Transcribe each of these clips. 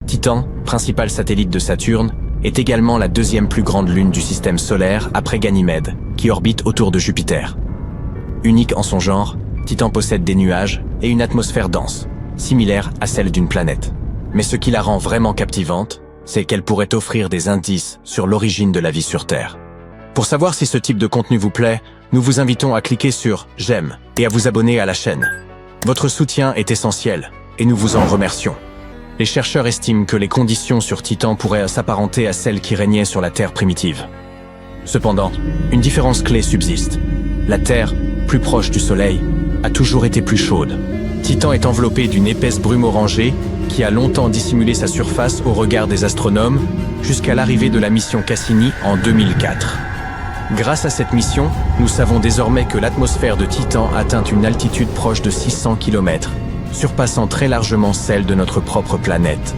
Titan, principal satellite de Saturne, est également la deuxième plus grande lune du système solaire après Ganymède, qui orbite autour de Jupiter. Unique en son genre, Titan possède des nuages et une atmosphère dense, similaire à celle d'une planète. Mais ce qui la rend vraiment captivante, c'est qu'elle pourrait offrir des indices sur l'origine de la vie sur Terre. Pour savoir si ce type de contenu vous plaît, nous vous invitons à cliquer sur « J'aime » et à vous abonner à la chaîne. Votre soutien est essentiel, et nous vous en remercions. Les chercheurs estiment que les conditions sur Titan pourraient s'apparenter à celles qui régnaient sur la Terre primitive. Cependant, une différence clé subsiste. La Terre, plus proche du Soleil, a toujours été plus chaude. Titan est enveloppé d'une épaisse brume orangée qui a longtemps dissimulé sa surface au regard des astronomes jusqu'à l'arrivée de la mission Cassini en 2004. Grâce à cette mission, nous savons désormais que l'atmosphère de Titan atteint une altitude proche de 600 km, surpassant très largement celle de notre propre planète.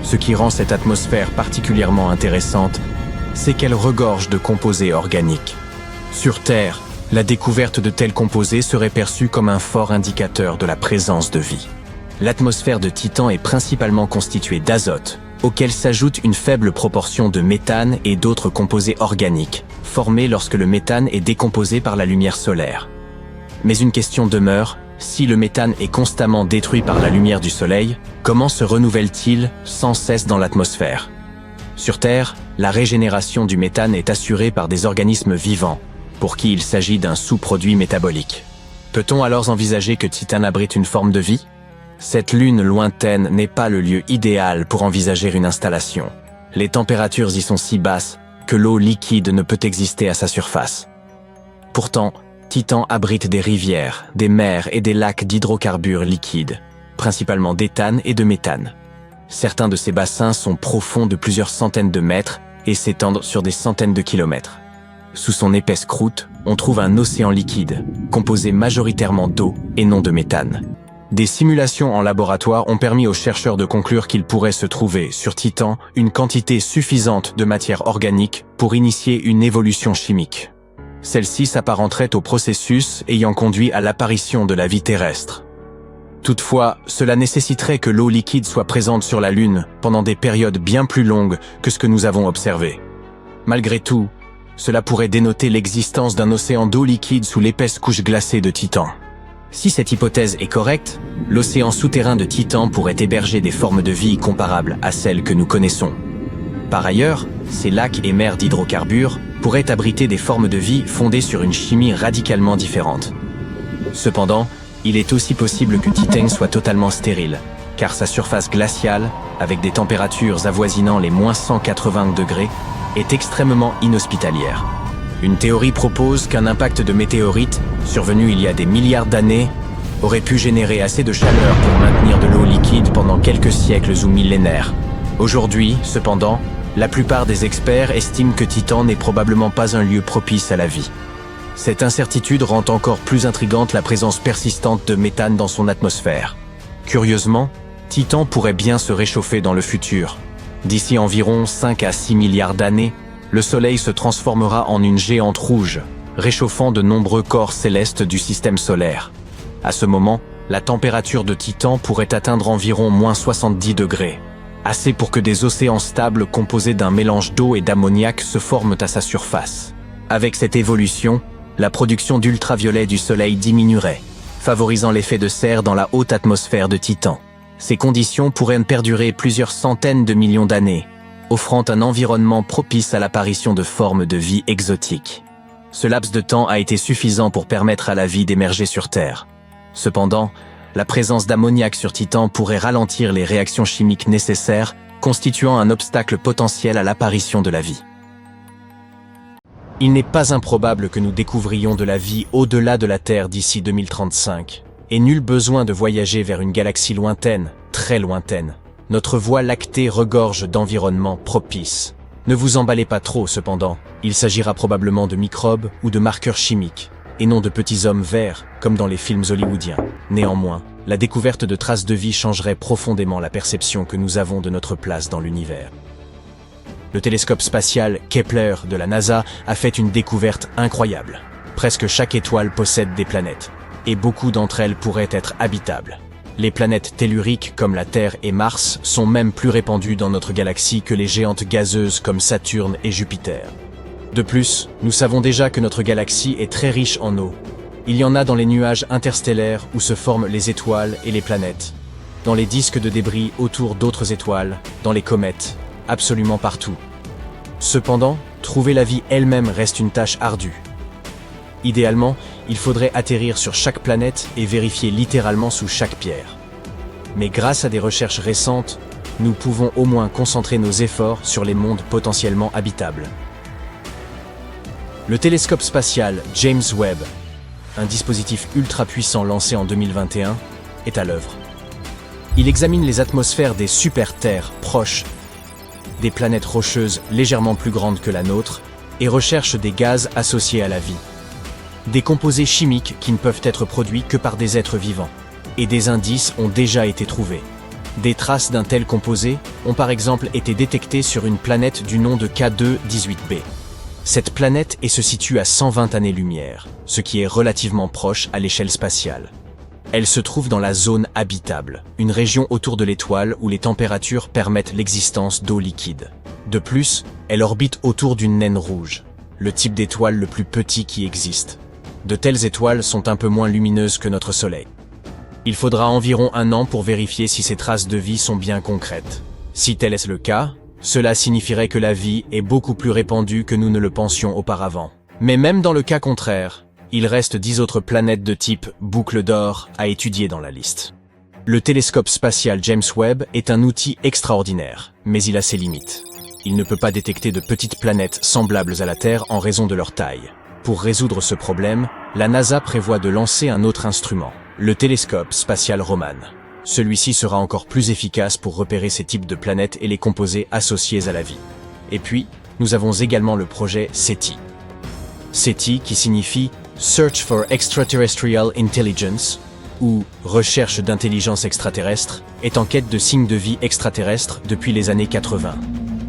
Ce qui rend cette atmosphère particulièrement intéressante, c'est qu'elle regorge de composés organiques. Sur Terre, la découverte de tels composés serait perçue comme un fort indicateur de la présence de vie. L'atmosphère de Titan est principalement constituée d'azote, auquel s'ajoute une faible proportion de méthane et d'autres composés organiques, formés lorsque le méthane est décomposé par la lumière solaire. Mais une question demeure, si le méthane est constamment détruit par la lumière du Soleil, comment se renouvelle-t-il sans cesse dans l'atmosphère? Sur Terre, la régénération du méthane est assurée par des organismes vivants, pour qui il s'agit d'un sous-produit métabolique. Peut-on alors envisager que Titan abrite une forme de vie? Cette lune lointaine n'est pas le lieu idéal pour envisager une installation. Les températures y sont si basses que l'eau liquide ne peut exister à sa surface. Pourtant, Titan abrite des rivières, des mers et des lacs d'hydrocarbures liquides, principalement d'éthane et de méthane. Certains de ces bassins sont profonds de plusieurs centaines de mètres et s'étendent sur des centaines de kilomètres. Sous son épaisse croûte, on trouve un océan liquide, composé majoritairement d'eau et non de méthane. Des simulations en laboratoire ont permis aux chercheurs de conclure qu'il pourrait se trouver sur Titan une quantité suffisante de matière organique pour initier une évolution chimique. Celle-ci s'apparenterait au processus ayant conduit à l'apparition de la vie terrestre. Toutefois, cela nécessiterait que l'eau liquide soit présente sur la Lune pendant des périodes bien plus longues que ce que nous avons observé. Malgré tout, cela pourrait dénoter l'existence d'un océan d'eau liquide sous l'épaisse couche glacée de Titan. Si cette hypothèse est correcte, l'océan souterrain de Titan pourrait héberger des formes de vie comparables à celles que nous connaissons. Par ailleurs, ces lacs et mers d'hydrocarbures pourraient abriter des formes de vie fondées sur une chimie radicalement différente. Cependant, il est aussi possible que Titan soit totalement stérile, car sa surface glaciale, avec des températures avoisinant les -180 degrés, est extrêmement inhospitalière. Une théorie propose qu'un impact de météorite, survenu il y a des milliards d'années, aurait pu générer assez de chaleur pour maintenir de l'eau liquide pendant quelques siècles ou millénaires. Aujourd'hui, cependant, la plupart des experts estiment que Titan n'est probablement pas un lieu propice à la vie. Cette incertitude rend encore plus intrigante la présence persistante de méthane dans son atmosphère. Curieusement, Titan pourrait bien se réchauffer dans le futur. D'ici environ 5 à 6 milliards d'années, le Soleil se transformera en une géante rouge, réchauffant de nombreux corps célestes du système solaire. À ce moment, la température de Titan pourrait atteindre environ -70 degrés, assez pour que des océans stables composés d'un mélange d'eau et d'ammoniac se forment à sa surface. Avec cette évolution, la production d'ultraviolets du Soleil diminuerait, favorisant l'effet de serre dans la haute atmosphère de Titan. Ces conditions pourraient perdurer plusieurs centaines de millions d'années, offrant un environnement propice à l'apparition de formes de vie exotiques. Ce laps de temps a été suffisant pour permettre à la vie d'émerger sur Terre. Cependant, la présence d'ammoniac sur Titan pourrait ralentir les réactions chimiques nécessaires, constituant un obstacle potentiel à l'apparition de la vie. Il n'est pas improbable que nous découvrions de la vie au-delà de la Terre d'ici 2035, et nul besoin de voyager vers une galaxie lointaine, très lointaine. Notre voie lactée regorge d'environnements propices. Ne vous emballez pas trop cependant, il s'agira probablement de microbes ou de marqueurs chimiques, et non de petits hommes verts, comme dans les films hollywoodiens. Néanmoins, la découverte de traces de vie changerait profondément la perception que nous avons de notre place dans l'univers. Le télescope spatial Kepler de la NASA a fait une découverte incroyable. Presque chaque étoile possède des planètes, et beaucoup d'entre elles pourraient être habitables. Les planètes telluriques comme la Terre et Mars sont même plus répandues dans notre galaxie que les géantes gazeuses comme Saturne et Jupiter. De plus, nous savons déjà que notre galaxie est très riche en eau. Il y en a dans les nuages interstellaires où se forment les étoiles et les planètes, dans les disques de débris autour d'autres étoiles, dans les comètes, absolument partout. Cependant, trouver la vie elle-même reste une tâche ardue. Idéalement, il faudrait atterrir sur chaque planète et vérifier littéralement sous chaque pierre. Mais grâce à des recherches récentes, nous pouvons au moins concentrer nos efforts sur les mondes potentiellement habitables. Le télescope spatial James Webb, un dispositif ultra puissant lancé en 2021, est à l'œuvre. Il examine les atmosphères des super-terres proches, des planètes rocheuses légèrement plus grandes que la nôtre, et recherche des gaz associés à la vie. Des composés chimiques qui ne peuvent être produits que par des êtres vivants. Et des indices ont déjà été trouvés. Des traces d'un tel composé ont par exemple été détectées sur une planète du nom de K2-18b. Cette planète se situe à 120 années-lumière, ce qui est relativement proche à l'échelle spatiale. Elle se trouve dans la zone habitable, une région autour de l'étoile où les températures permettent l'existence d'eau liquide. De plus, elle orbite autour d'une naine rouge, le type d'étoile le plus petit qui existe. De telles étoiles sont un peu moins lumineuses que notre Soleil. Il faudra environ 1 an pour vérifier si ces traces de vie sont bien concrètes. Si tel est le cas, cela signifierait que la vie est beaucoup plus répandue que nous ne le pensions auparavant. Mais même dans le cas contraire, il reste 10 autres planètes de type boucle d'or à étudier dans la liste. Le télescope spatial James Webb est un outil extraordinaire, mais il a ses limites. Il ne peut pas détecter de petites planètes semblables à la Terre en raison de leur taille. Pour résoudre ce problème, la NASA prévoit de lancer un autre instrument, le télescope spatial Roman. Celui-ci sera encore plus efficace pour repérer ces types de planètes et les composés associés à la vie. Et puis, nous avons également le projet SETI. SETI qui signifie Search for Extraterrestrial Intelligence, ou Recherche d'intelligence extraterrestre, est en quête de signes de vie extraterrestres depuis les années 80.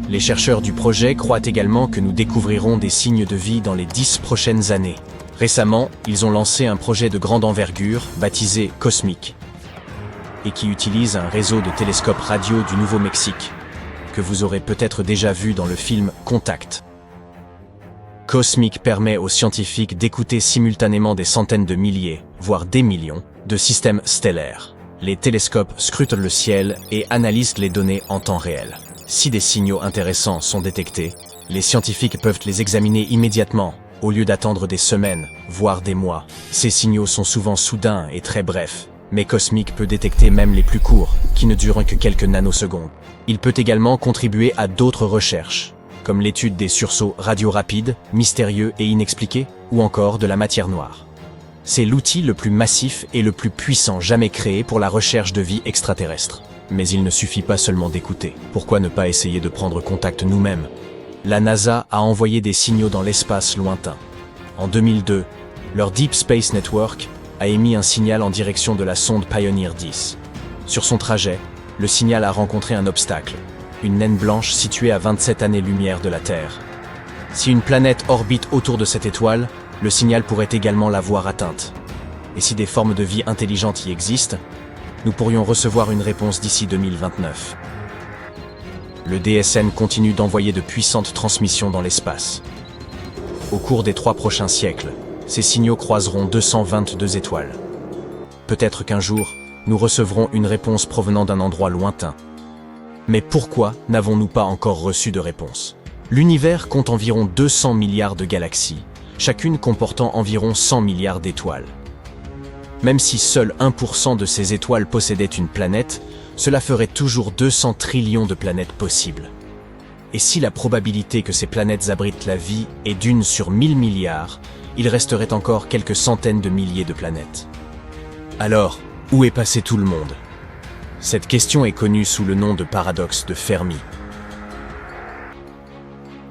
Les chercheurs du projet croient également que nous découvrirons des signes de vie dans les 10 prochaines années. Récemment, ils ont lancé un projet de grande envergure, baptisé COSMIC, et qui utilise un réseau de télescopes radio du Nouveau-Mexique, que vous aurez peut-être déjà vu dans le film Contact. COSMIC permet aux scientifiques d'écouter simultanément des centaines de milliers, voire des millions, de systèmes stellaires. Les télescopes scrutent le ciel et analysent les données en temps réel. Si des signaux intéressants sont détectés, les scientifiques peuvent les examiner immédiatement, au lieu d'attendre des semaines, voire des mois. Ces signaux sont souvent soudains et très brefs, mais COSMIC peut détecter même les plus courts, qui ne durent que quelques nanosecondes. Il peut également contribuer à d'autres recherches, comme l'étude des sursauts radio rapides, mystérieux et inexpliqués, ou encore de la matière noire. C'est l'outil le plus massif et le plus puissant jamais créé pour la recherche de vie extraterrestre. Mais il ne suffit pas seulement d'écouter. Pourquoi ne pas essayer de prendre contact nous-mêmes? La NASA a envoyé des signaux dans l'espace lointain. En 2002, leur Deep Space Network a émis un signal en direction de la sonde Pioneer 10. Sur son trajet, le signal a rencontré un obstacle, une naine blanche située à 27 années-lumière de la Terre. Si une planète orbite autour de cette étoile, le signal pourrait également l'avoir atteinte. Et si des formes de vie intelligentes y existent, nous pourrions recevoir une réponse d'ici 2029. Le DSN continue d'envoyer de puissantes transmissions dans l'espace. Au cours des 3 prochains siècles, ces signaux croiseront 222 étoiles. Peut-être qu'un jour, nous recevrons une réponse provenant d'un endroit lointain. Mais pourquoi n'avons-nous pas encore reçu de réponse? L'univers compte environ 200 milliards de galaxies, chacune comportant environ 100 milliards d'étoiles. Même si seul 1% de ces étoiles possédaient une planète, cela ferait toujours 200 trillions de planètes possibles. Et si la probabilité que ces planètes abritent la vie est d'1 sur 1000 milliards, il resterait encore quelques centaines de milliers de planètes. Alors, où est passé tout le monde? Cette question est connue sous le nom de paradoxe de Fermi.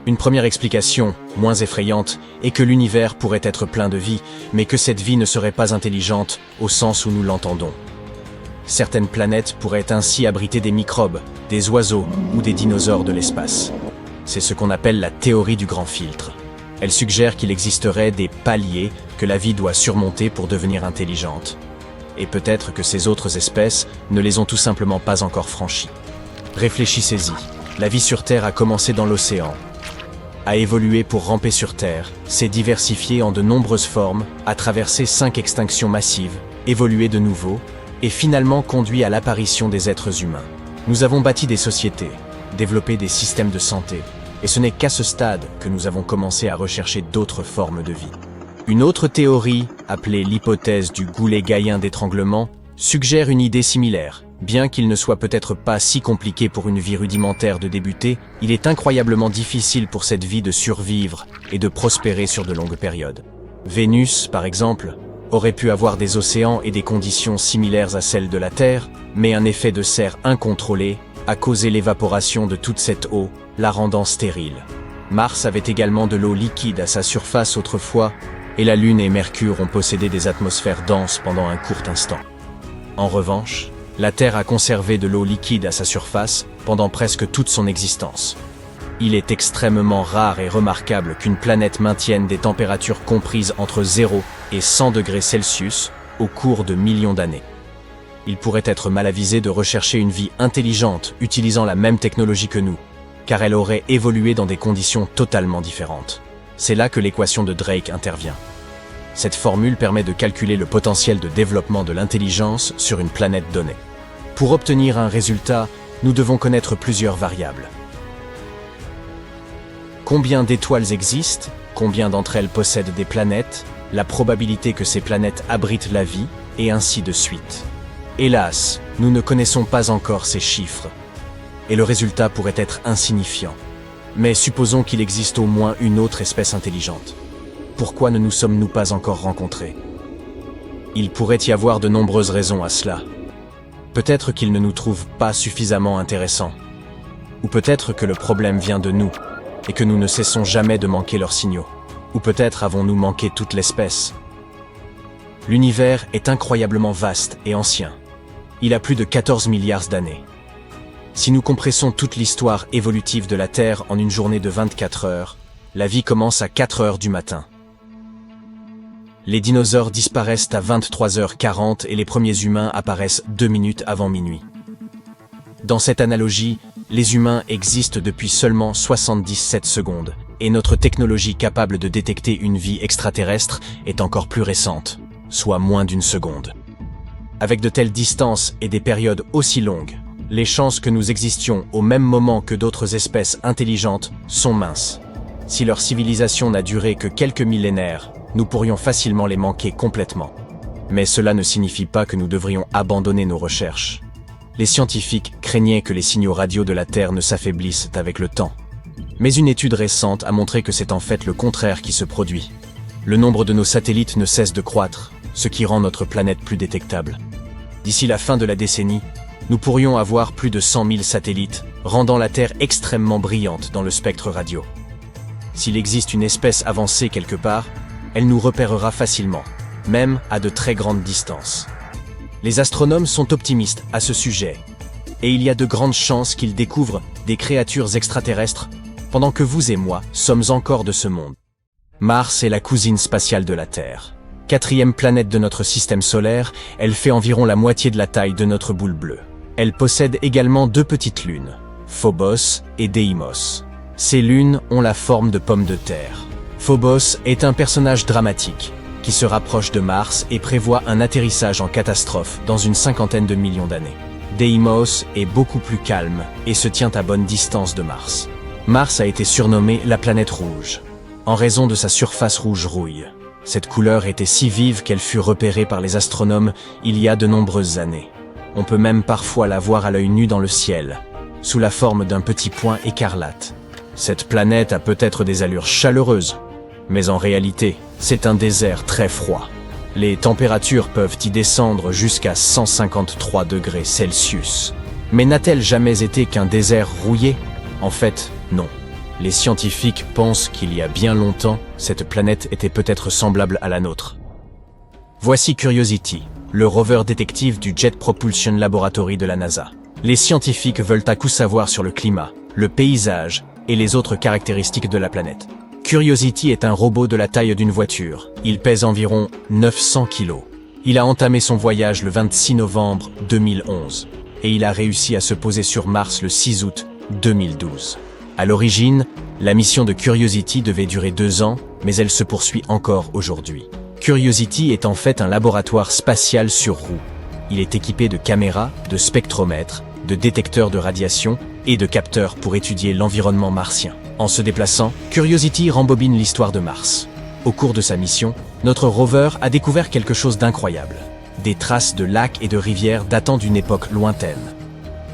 Une première explication, moins effrayante, est que l'univers pourrait être plein de vie, mais que cette vie ne serait pas intelligente au sens où nous l'entendons. Certaines planètes pourraient ainsi abriter des microbes, des oiseaux ou des dinosaures de l'espace. C'est ce qu'on appelle la théorie du grand filtre. Elle suggère qu'il existerait des paliers que la vie doit surmonter pour devenir intelligente. Et peut-être que ces autres espèces ne les ont tout simplement pas encore franchies. Réfléchissez-y. La vie sur Terre a commencé dans l'océan, a évolué pour ramper sur Terre, s'est diversifié en de nombreuses formes, a traversé 5 extinctions massives, évolué de nouveau, et finalement conduit à l'apparition des êtres humains. Nous avons bâti des sociétés, développé des systèmes de santé, et ce n'est qu'à ce stade que nous avons commencé à rechercher d'autres formes de vie. Une autre théorie, appelée l'hypothèse du goulet gaïen d'étranglement, suggère une idée similaire. Bien qu'il ne soit peut-être pas si compliqué pour une vie rudimentaire de débuter, il est incroyablement difficile pour cette vie de survivre et de prospérer sur de longues périodes. Vénus, par exemple, aurait pu avoir des océans et des conditions similaires à celles de la Terre, mais un effet de serre incontrôlé a causé l'évaporation de toute cette eau, la rendant stérile. Mars avait également de l'eau liquide à sa surface autrefois, et la Lune et Mercure ont possédé des atmosphères denses pendant un court instant. En revanche, la Terre a conservé de l'eau liquide à sa surface pendant presque toute son existence. Il est extrêmement rare et remarquable qu'une planète maintienne des températures comprises entre 0 et 100 degrés Celsius au cours de millions d'années. Il pourrait être mal avisé de rechercher une vie intelligente utilisant la même technologie que nous, car elle aurait évolué dans des conditions totalement différentes. C'est là que l'équation de Drake intervient. Cette formule permet de calculer le potentiel de développement de l'intelligence sur une planète donnée. Pour obtenir un résultat, nous devons connaître plusieurs variables. Combien d'étoiles existent, combien d'entre elles possèdent des planètes, la probabilité que ces planètes abritent la vie, et ainsi de suite. Hélas, nous ne connaissons pas encore ces chiffres, et le résultat pourrait être insignifiant. Mais supposons qu'il existe au moins une autre espèce intelligente. Pourquoi ne nous sommes-nous pas encore rencontrés? Il pourrait y avoir de nombreuses raisons à cela. Peut-être qu'ils ne nous trouvent pas suffisamment intéressants. Ou peut-être que le problème vient de nous, et que nous ne cessons jamais de manquer leurs signaux. Ou peut-être avons-nous manqué toute l'espèce. L'univers est incroyablement vaste et ancien. Il a plus de 14 milliards d'années. Si nous compressons toute l'histoire évolutive de la Terre en une journée de 24 heures, la vie commence à 4 heures du matin. Les dinosaures disparaissent à 23h40 et les premiers humains apparaissent 2 minutes avant minuit. Dans cette analogie, les humains existent depuis seulement 77 secondes, et notre technologie capable de détecter une vie extraterrestre est encore plus récente, soit moins d'une seconde. Avec de telles distances et des périodes aussi longues, les chances que nous existions au même moment que d'autres espèces intelligentes sont minces. Si leur civilisation n'a duré que quelques millénaires, nous pourrions facilement les manquer complètement. Mais cela ne signifie pas que nous devrions abandonner nos recherches. Les scientifiques craignaient que les signaux radio de la Terre ne s'affaiblissent avec le temps. Mais une étude récente a montré que c'est en fait le contraire qui se produit. Le nombre de nos satellites ne cesse de croître, ce qui rend notre planète plus détectable. D'ici la fin de la décennie, nous pourrions avoir plus de 100 000 satellites, rendant la Terre extrêmement brillante dans le spectre radio. S'il existe une espèce avancée quelque part, elle nous repérera facilement, même à de très grandes distances. Les astronomes sont optimistes à ce sujet, et il y a de grandes chances qu'ils découvrent des créatures extraterrestres, pendant que vous et moi sommes encore de ce monde. Mars est la cousine spatiale de la Terre. 4e planète de notre système solaire, elle fait environ la moitié de la taille de notre boule bleue. Elle possède également 2 petites lunes, Phobos et Deimos. Ces lunes ont la forme de pommes de terre. Phobos est un personnage dramatique, qui se rapproche de Mars et prévoit un atterrissage en catastrophe dans une 50aine de millions d'années. Deimos est beaucoup plus calme et se tient à bonne distance de Mars. Mars a été surnommée la planète rouge, en raison de sa surface rouge rouille. Cette couleur était si vive qu'elle fut repérée par les astronomes il y a de nombreuses années. On peut même parfois la voir à l'œil nu dans le ciel, sous la forme d'un petit point écarlate. Cette planète a peut-être des allures chaleureuses, mais en réalité, c'est un désert très froid. Les températures peuvent y descendre jusqu'à 153 degrés Celsius. Mais n'a-t-elle jamais été qu'un désert rouillé? En fait, non. Les scientifiques pensent qu'il y a bien longtemps, cette planète était peut-être semblable à la nôtre. Voici Curiosity, le rover détective du Jet Propulsion Laboratory de la NASA. Les scientifiques veulent à coup savoir sur le climat, le paysage et les autres caractéristiques de la planète. Curiosity est un robot de la taille d'une voiture. Il pèse environ 900 kg. Il a entamé son voyage le 26 novembre 2011 et il a réussi à se poser sur Mars le 6 août 2012. À l'origine, la mission de Curiosity devait durer 2 ans, mais elle se poursuit encore aujourd'hui. Curiosity est en fait un laboratoire spatial sur roues. Il est équipé de caméras, de spectromètres, de détecteurs de radiation et de capteurs pour étudier l'environnement martien. En se déplaçant, Curiosity rembobine l'histoire de Mars. Au cours de sa mission, notre rover a découvert quelque chose d'incroyable. Des traces de lacs et de rivières datant d'une époque lointaine.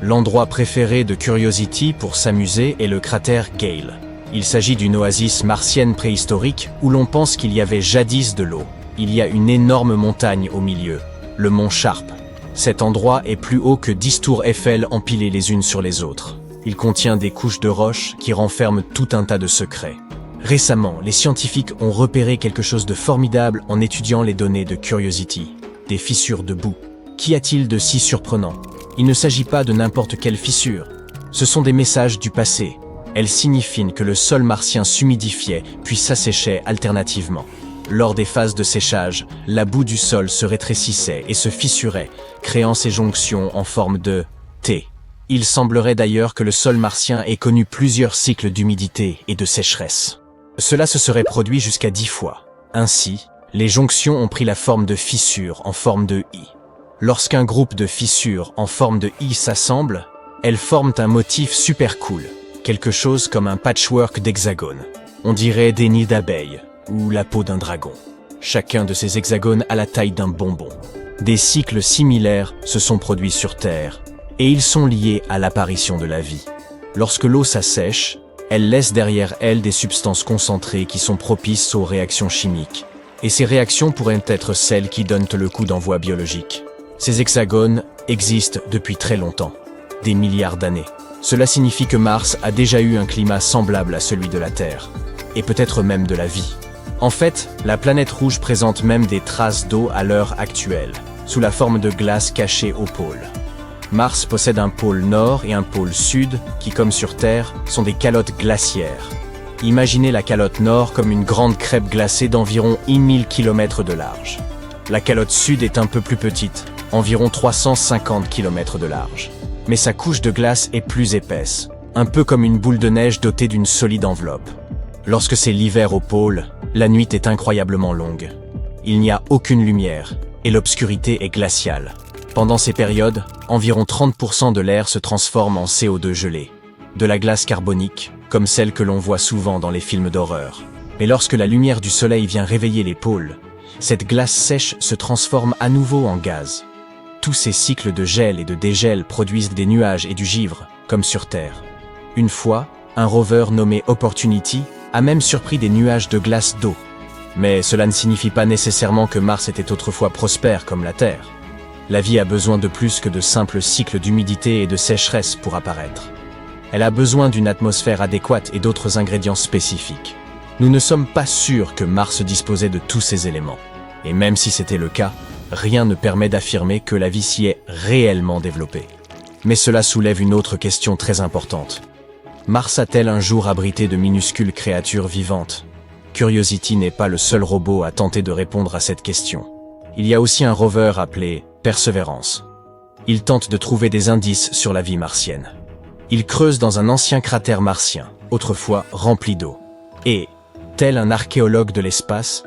L'endroit préféré de Curiosity pour s'amuser est le cratère Gale. Il s'agit d'une oasis martienne préhistorique où l'on pense qu'il y avait jadis de l'eau. Il y a une énorme montagne au milieu, le mont Sharp. Cet endroit est plus haut que 10 tours Eiffel empilées les unes sur les autres. Il contient des couches de roches qui renferment tout un tas de secrets. Récemment, les scientifiques ont repéré quelque chose de formidable en étudiant les données de Curiosity. Des fissures de boue. Qu'y a-t-il de si surprenant? Il ne s'agit pas de n'importe quelle fissure. Ce sont des messages du passé. Elles signifient que le sol martien s'humidifiait puis s'asséchait alternativement. Lors des phases de séchage, la boue du sol se rétrécissait et se fissurait, créant ces jonctions en forme de T. Il semblerait d'ailleurs que le sol martien ait connu plusieurs cycles d'humidité et de sécheresse. Cela se serait produit jusqu'à 10 fois. Ainsi, les jonctions ont pris la forme de fissures en forme de I. Lorsqu'un groupe de fissures en forme de I s'assemble, elles forment un motif super cool, quelque chose comme un patchwork d'hexagones. On dirait des nids d'abeilles ou la peau d'un dragon. Chacun de ces hexagones a la taille d'un bonbon. Des cycles similaires se sont produits sur Terre, et ils sont liés à l'apparition de la vie. Lorsque l'eau s'assèche, elle laisse derrière elle des substances concentrées qui sont propices aux réactions chimiques. Et ces réactions pourraient être celles qui donnent le coup d'envoi biologique. Ces hexagones existent depuis très longtemps, des milliards d'années. Cela signifie que Mars a déjà eu un climat semblable à celui de la Terre, et peut-être même de la vie. En fait, la planète rouge présente même des traces d'eau à l'heure actuelle, sous la forme de glace cachée au pôle. Mars possède un pôle nord et un pôle sud qui, comme sur Terre, sont des calottes glaciaires. Imaginez la calotte nord comme une grande crêpe glacée d'environ 1000 km de large. La calotte sud est un peu plus petite, environ 350 km de large. Mais sa couche de glace est plus épaisse, un peu comme une boule de neige dotée d'une solide enveloppe. Lorsque c'est l'hiver au pôle, la nuit est incroyablement longue. Il n'y a aucune lumière, et l'obscurité est glaciale. Pendant ces périodes, environ 30% de l'air se transforme en CO2 gelé, de la glace carbonique, comme celle que l'on voit souvent dans les films d'horreur. Mais lorsque la lumière du soleil vient réveiller les pôles, cette glace sèche se transforme à nouveau en gaz. Tous ces cycles de gel et de dégel produisent des nuages et du givre, comme sur Terre. Une fois, un rover nommé Opportunity a même surpris des nuages de glace d'eau. Mais cela ne signifie pas nécessairement que Mars était autrefois prospère comme la Terre. La vie a besoin de plus que de simples cycles d'humidité et de sécheresse pour apparaître. Elle a besoin d'une atmosphère adéquate et d'autres ingrédients spécifiques. Nous ne sommes pas sûrs que Mars disposait de tous ces éléments. Et même si c'était le cas, rien ne permet d'affirmer que la vie s'y est réellement développée. Mais cela soulève une autre question très importante. Mars a-t-elle un jour abrité de minuscules créatures vivantes? Curiosity n'est pas le seul robot à tenter de répondre à cette question. Il y a aussi un rover appelé Perseverance. Il tente de trouver des indices sur la vie martienne. Il creuse dans un ancien cratère martien, autrefois rempli d'eau. Et, tel un archéologue de l'espace,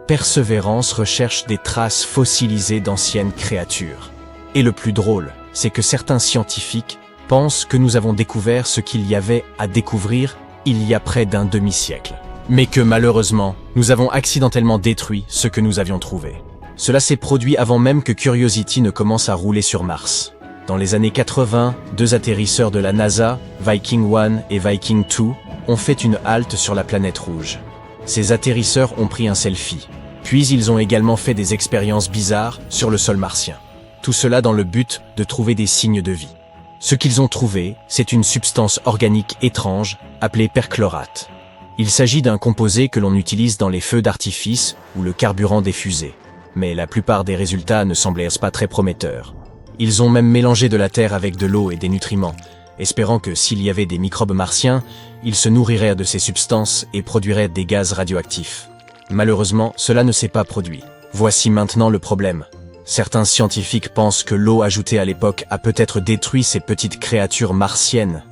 Perseverance recherche des traces fossilisées d'anciennes créatures. Et le plus drôle, c'est que certains scientifiques pensent que nous avons découvert ce qu'il y avait à découvrir il y a près d'un demi-siècle. Mais que malheureusement, nous avons accidentellement détruit ce que nous avions trouvé. Cela s'est produit avant même que Curiosity ne commence à rouler sur Mars. Dans les années 80, 2 atterrisseurs de la NASA, Viking 1 et Viking 2, ont fait une halte sur la planète rouge. Ces atterrisseurs ont pris un selfie. Puis ils ont également fait des expériences bizarres sur le sol martien. Tout cela dans le but de trouver des signes de vie. Ce qu'ils ont trouvé, c'est une substance organique étrange appelée perchlorate. Il s'agit d'un composé que l'on utilise dans les feux d'artifice ou le carburant des fusées. Mais la plupart des résultats ne semblaient pas très prometteurs. Ils ont même mélangé de la terre avec de l'eau et des nutriments, espérant que s'il y avait des microbes martiens, ils se nourriraient de ces substances et produiraient des gaz radioactifs. Malheureusement, cela ne s'est pas produit. Voici maintenant le problème. Certains scientifiques pensent que l'eau ajoutée à l'époque a peut-être détruit ces petites créatures martiennes.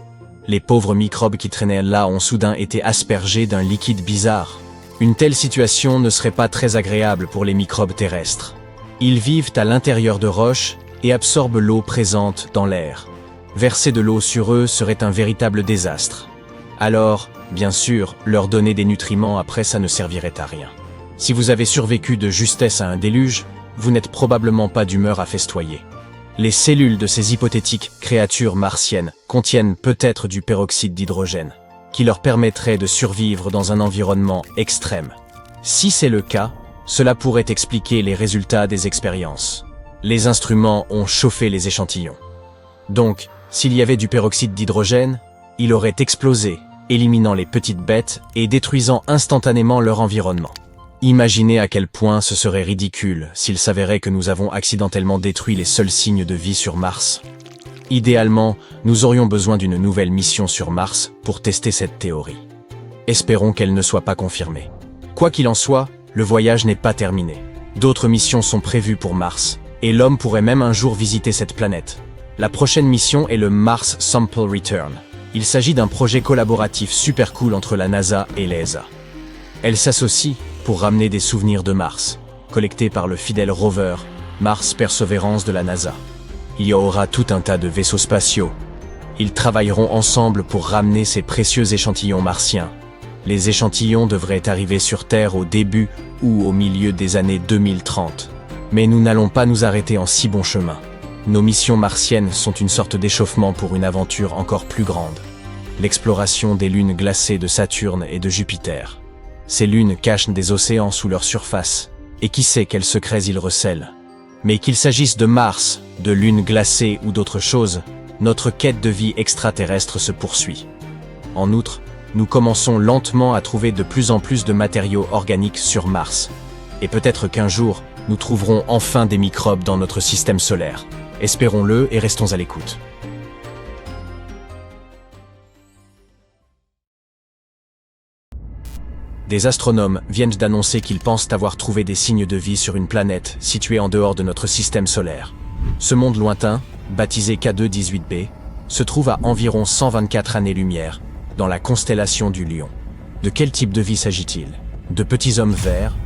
Les pauvres microbes qui traînaient là ont soudain été aspergés d'un liquide bizarre. Une telle situation ne serait pas très agréable pour les microbes terrestres. Ils vivent à l'intérieur de roches et absorbent l'eau présente dans l'air. Verser de l'eau sur eux serait un véritable désastre. Alors, bien sûr, leur donner des nutriments après ça ne servirait à rien. Si vous avez survécu de justesse à un déluge, vous n'êtes probablement pas d'humeur à festoyer. Les cellules de ces hypothétiques créatures martiennes contiennent peut-être du peroxyde d'hydrogène, qui leur permettrait de survivre dans un environnement extrême. Si c'est le cas, cela pourrait expliquer les résultats des expériences. Les instruments ont chauffé les échantillons. Donc, s'il y avait du peroxyde d'hydrogène, il aurait explosé, éliminant les petites bêtes et détruisant instantanément leur environnement. Imaginez à quel point ce serait ridicule s'il s'avérait que nous avons accidentellement détruit les seuls signes de vie sur Mars. Idéalement, nous aurions besoin d'une nouvelle mission sur Mars pour tester cette théorie. Espérons qu'elle ne soit pas confirmée. Quoi qu'il en soit, le voyage n'est pas terminé. D'autres missions sont prévues pour Mars, et l'homme pourrait même un jour visiter cette planète. La prochaine mission est le Mars Sample Return. Il s'agit d'un projet collaboratif super cool entre la NASA et l'ESA. Elle s'associe pour ramener des souvenirs de Mars, collectés par le fidèle rover Mars Perseverance de la NASA. Il y aura tout un tas de vaisseaux spatiaux. Ils travailleront ensemble pour ramener ces précieux échantillons martiens. Les échantillons devraient arriver sur Terre au début ou au milieu des années 2030. Mais nous n'allons pas nous arrêter en si bon chemin. Nos missions martiennes sont une sorte d'échauffement pour une aventure encore plus grande. L'exploration des lunes glacées de Saturne et de Jupiter. Ces lunes cachent des océans sous leur surface, et qui sait quels secrets ils recèlent. Mais qu'il s'agisse de Mars, de lunes glacées ou d'autre chose, notre quête de vie extraterrestre se poursuit. En outre, nous commençons lentement à trouver de plus en plus de matériaux organiques sur Mars. Et peut-être qu'un jour, nous trouverons enfin des microbes dans notre système solaire. Espérons-le et restons à l'écoute. Des astronomes viennent d'annoncer qu'ils pensent avoir trouvé des signes de vie sur une planète située en dehors de notre système solaire. Ce monde lointain, baptisé K2-18b, se trouve à environ 124 années-lumière, dans la constellation du Lion. De quel type de vie s'agit-il? De petits hommes verts?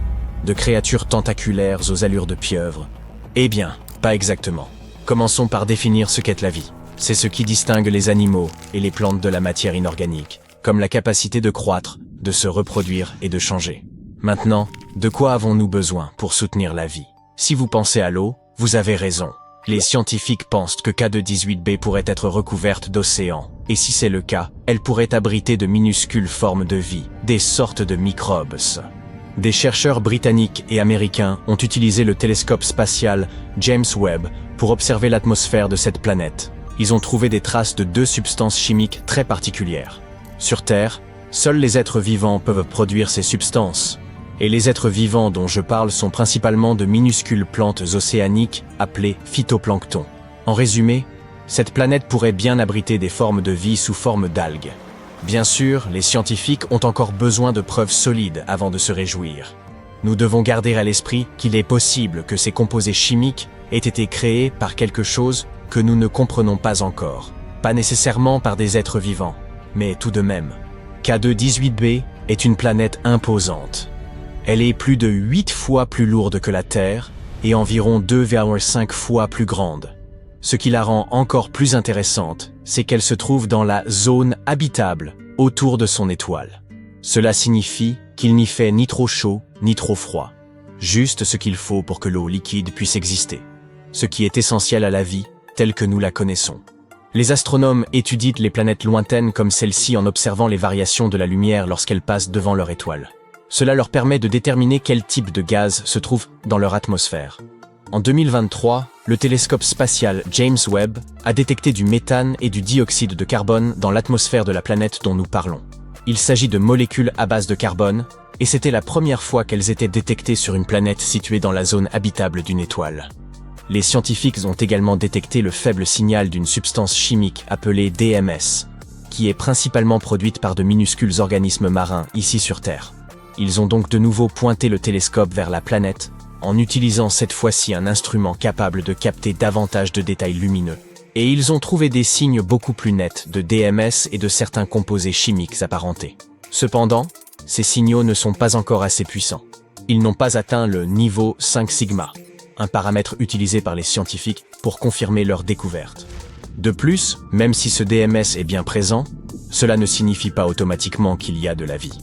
De créatures tentaculaires aux allures de pieuvres? Eh bien, pas exactement. Commençons par définir ce qu'est la vie. C'est ce qui distingue les animaux et les plantes de la matière inorganique, comme la capacité de croître, de se reproduire et de changer. Maintenant, de quoi avons-nous besoin pour soutenir la vie? Si vous pensez à l'eau, vous avez raison. Les scientifiques pensent que K2-18b pourrait être recouverte d'océans, et si c'est le cas, elle pourrait abriter de minuscules formes de vie, des sortes de microbes. Des chercheurs britanniques et américains ont utilisé le télescope spatial James Webb pour observer l'atmosphère de cette planète. Ils ont trouvé des traces de deux substances chimiques très particulières. Sur Terre, seuls les êtres vivants peuvent produire ces substances. Et les êtres vivants dont je parle sont principalement de minuscules plantes océaniques appelées phytoplancton. En résumé, cette planète pourrait bien abriter des formes de vie sous forme d'algues. Bien sûr, les scientifiques ont encore besoin de preuves solides avant de se réjouir. Nous devons garder à l'esprit qu'il est possible que ces composés chimiques aient été créés par quelque chose que nous ne comprenons pas encore. Pas nécessairement par des êtres vivants, mais tout de même. K2-18b est une planète imposante. Elle est plus de 8 fois plus lourde que la Terre et environ 2,5 fois plus grande. Ce qui la rend encore plus intéressante, c'est qu'elle se trouve dans la zone habitable autour de son étoile. Cela signifie qu'il n'y fait ni trop chaud ni trop froid. Juste ce qu'il faut pour que l'eau liquide puisse exister. Ce qui est essentiel à la vie telle que nous la connaissons. Les astronomes étudient les planètes lointaines comme celle-ci en observant les variations de la lumière lorsqu'elles passent devant leur étoile. Cela leur permet de déterminer quel type de gaz se trouve dans leur atmosphère. En 2023, le télescope spatial James Webb a détecté du méthane et du dioxyde de carbone dans l'atmosphère de la planète dont nous parlons. Il s'agit de molécules à base de carbone, et c'était la première fois qu'elles étaient détectées sur une planète située dans la zone habitable d'une étoile. Les scientifiques ont également détecté le faible signal d'une substance chimique appelée DMS, qui est principalement produite par de minuscules organismes marins ici sur Terre. Ils ont donc de nouveau pointé le télescope vers la planète en utilisant cette fois-ci un instrument capable de capter davantage de détails lumineux. Et ils ont trouvé des signes beaucoup plus nets de DMS et de certains composés chimiques apparentés. Cependant, ces signaux ne sont pas encore assez puissants. Ils n'ont pas atteint le niveau 5 sigma, un paramètre utilisé par les scientifiques pour confirmer leur découverte. De plus, même si ce DMS est bien présent, cela ne signifie pas automatiquement qu'il y a de la vie.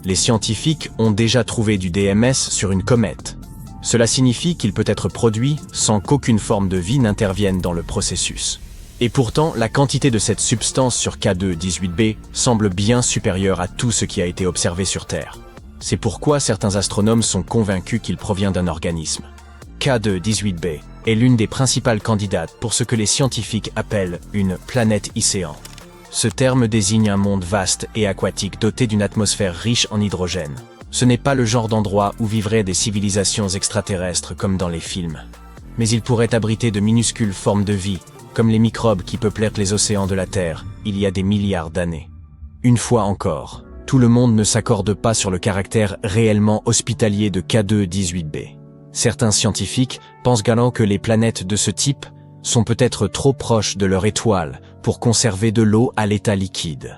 Les scientifiques ont déjà trouvé du DMS sur une comète. Cela signifie qu'il peut être produit sans qu'aucune forme de vie n'intervienne dans le processus. Et pourtant, la quantité de cette substance sur K2-18b semble bien supérieure à tout ce qui a été observé sur Terre. C'est pourquoi certains astronomes sont convaincus qu'il provient d'un organisme. K2-18b est l'une des principales candidates pour ce que les scientifiques appellent une planète océan. Ce terme désigne un monde vaste et aquatique doté d'une atmosphère riche en hydrogène. Ce n'est pas le genre d'endroit où vivraient des civilisations extraterrestres comme dans les films. Mais il pourrait abriter de minuscules formes de vie, comme les microbes qui peuplèrent les océans de la Terre il y a des milliards d'années. Une fois encore, tout le monde ne s'accorde pas sur le caractère réellement hospitalier de K2-18b. Certains scientifiques pensent également que les planètes de ce type sont peut-être trop proches de leur étoile pour conserver de l'eau à l'état liquide.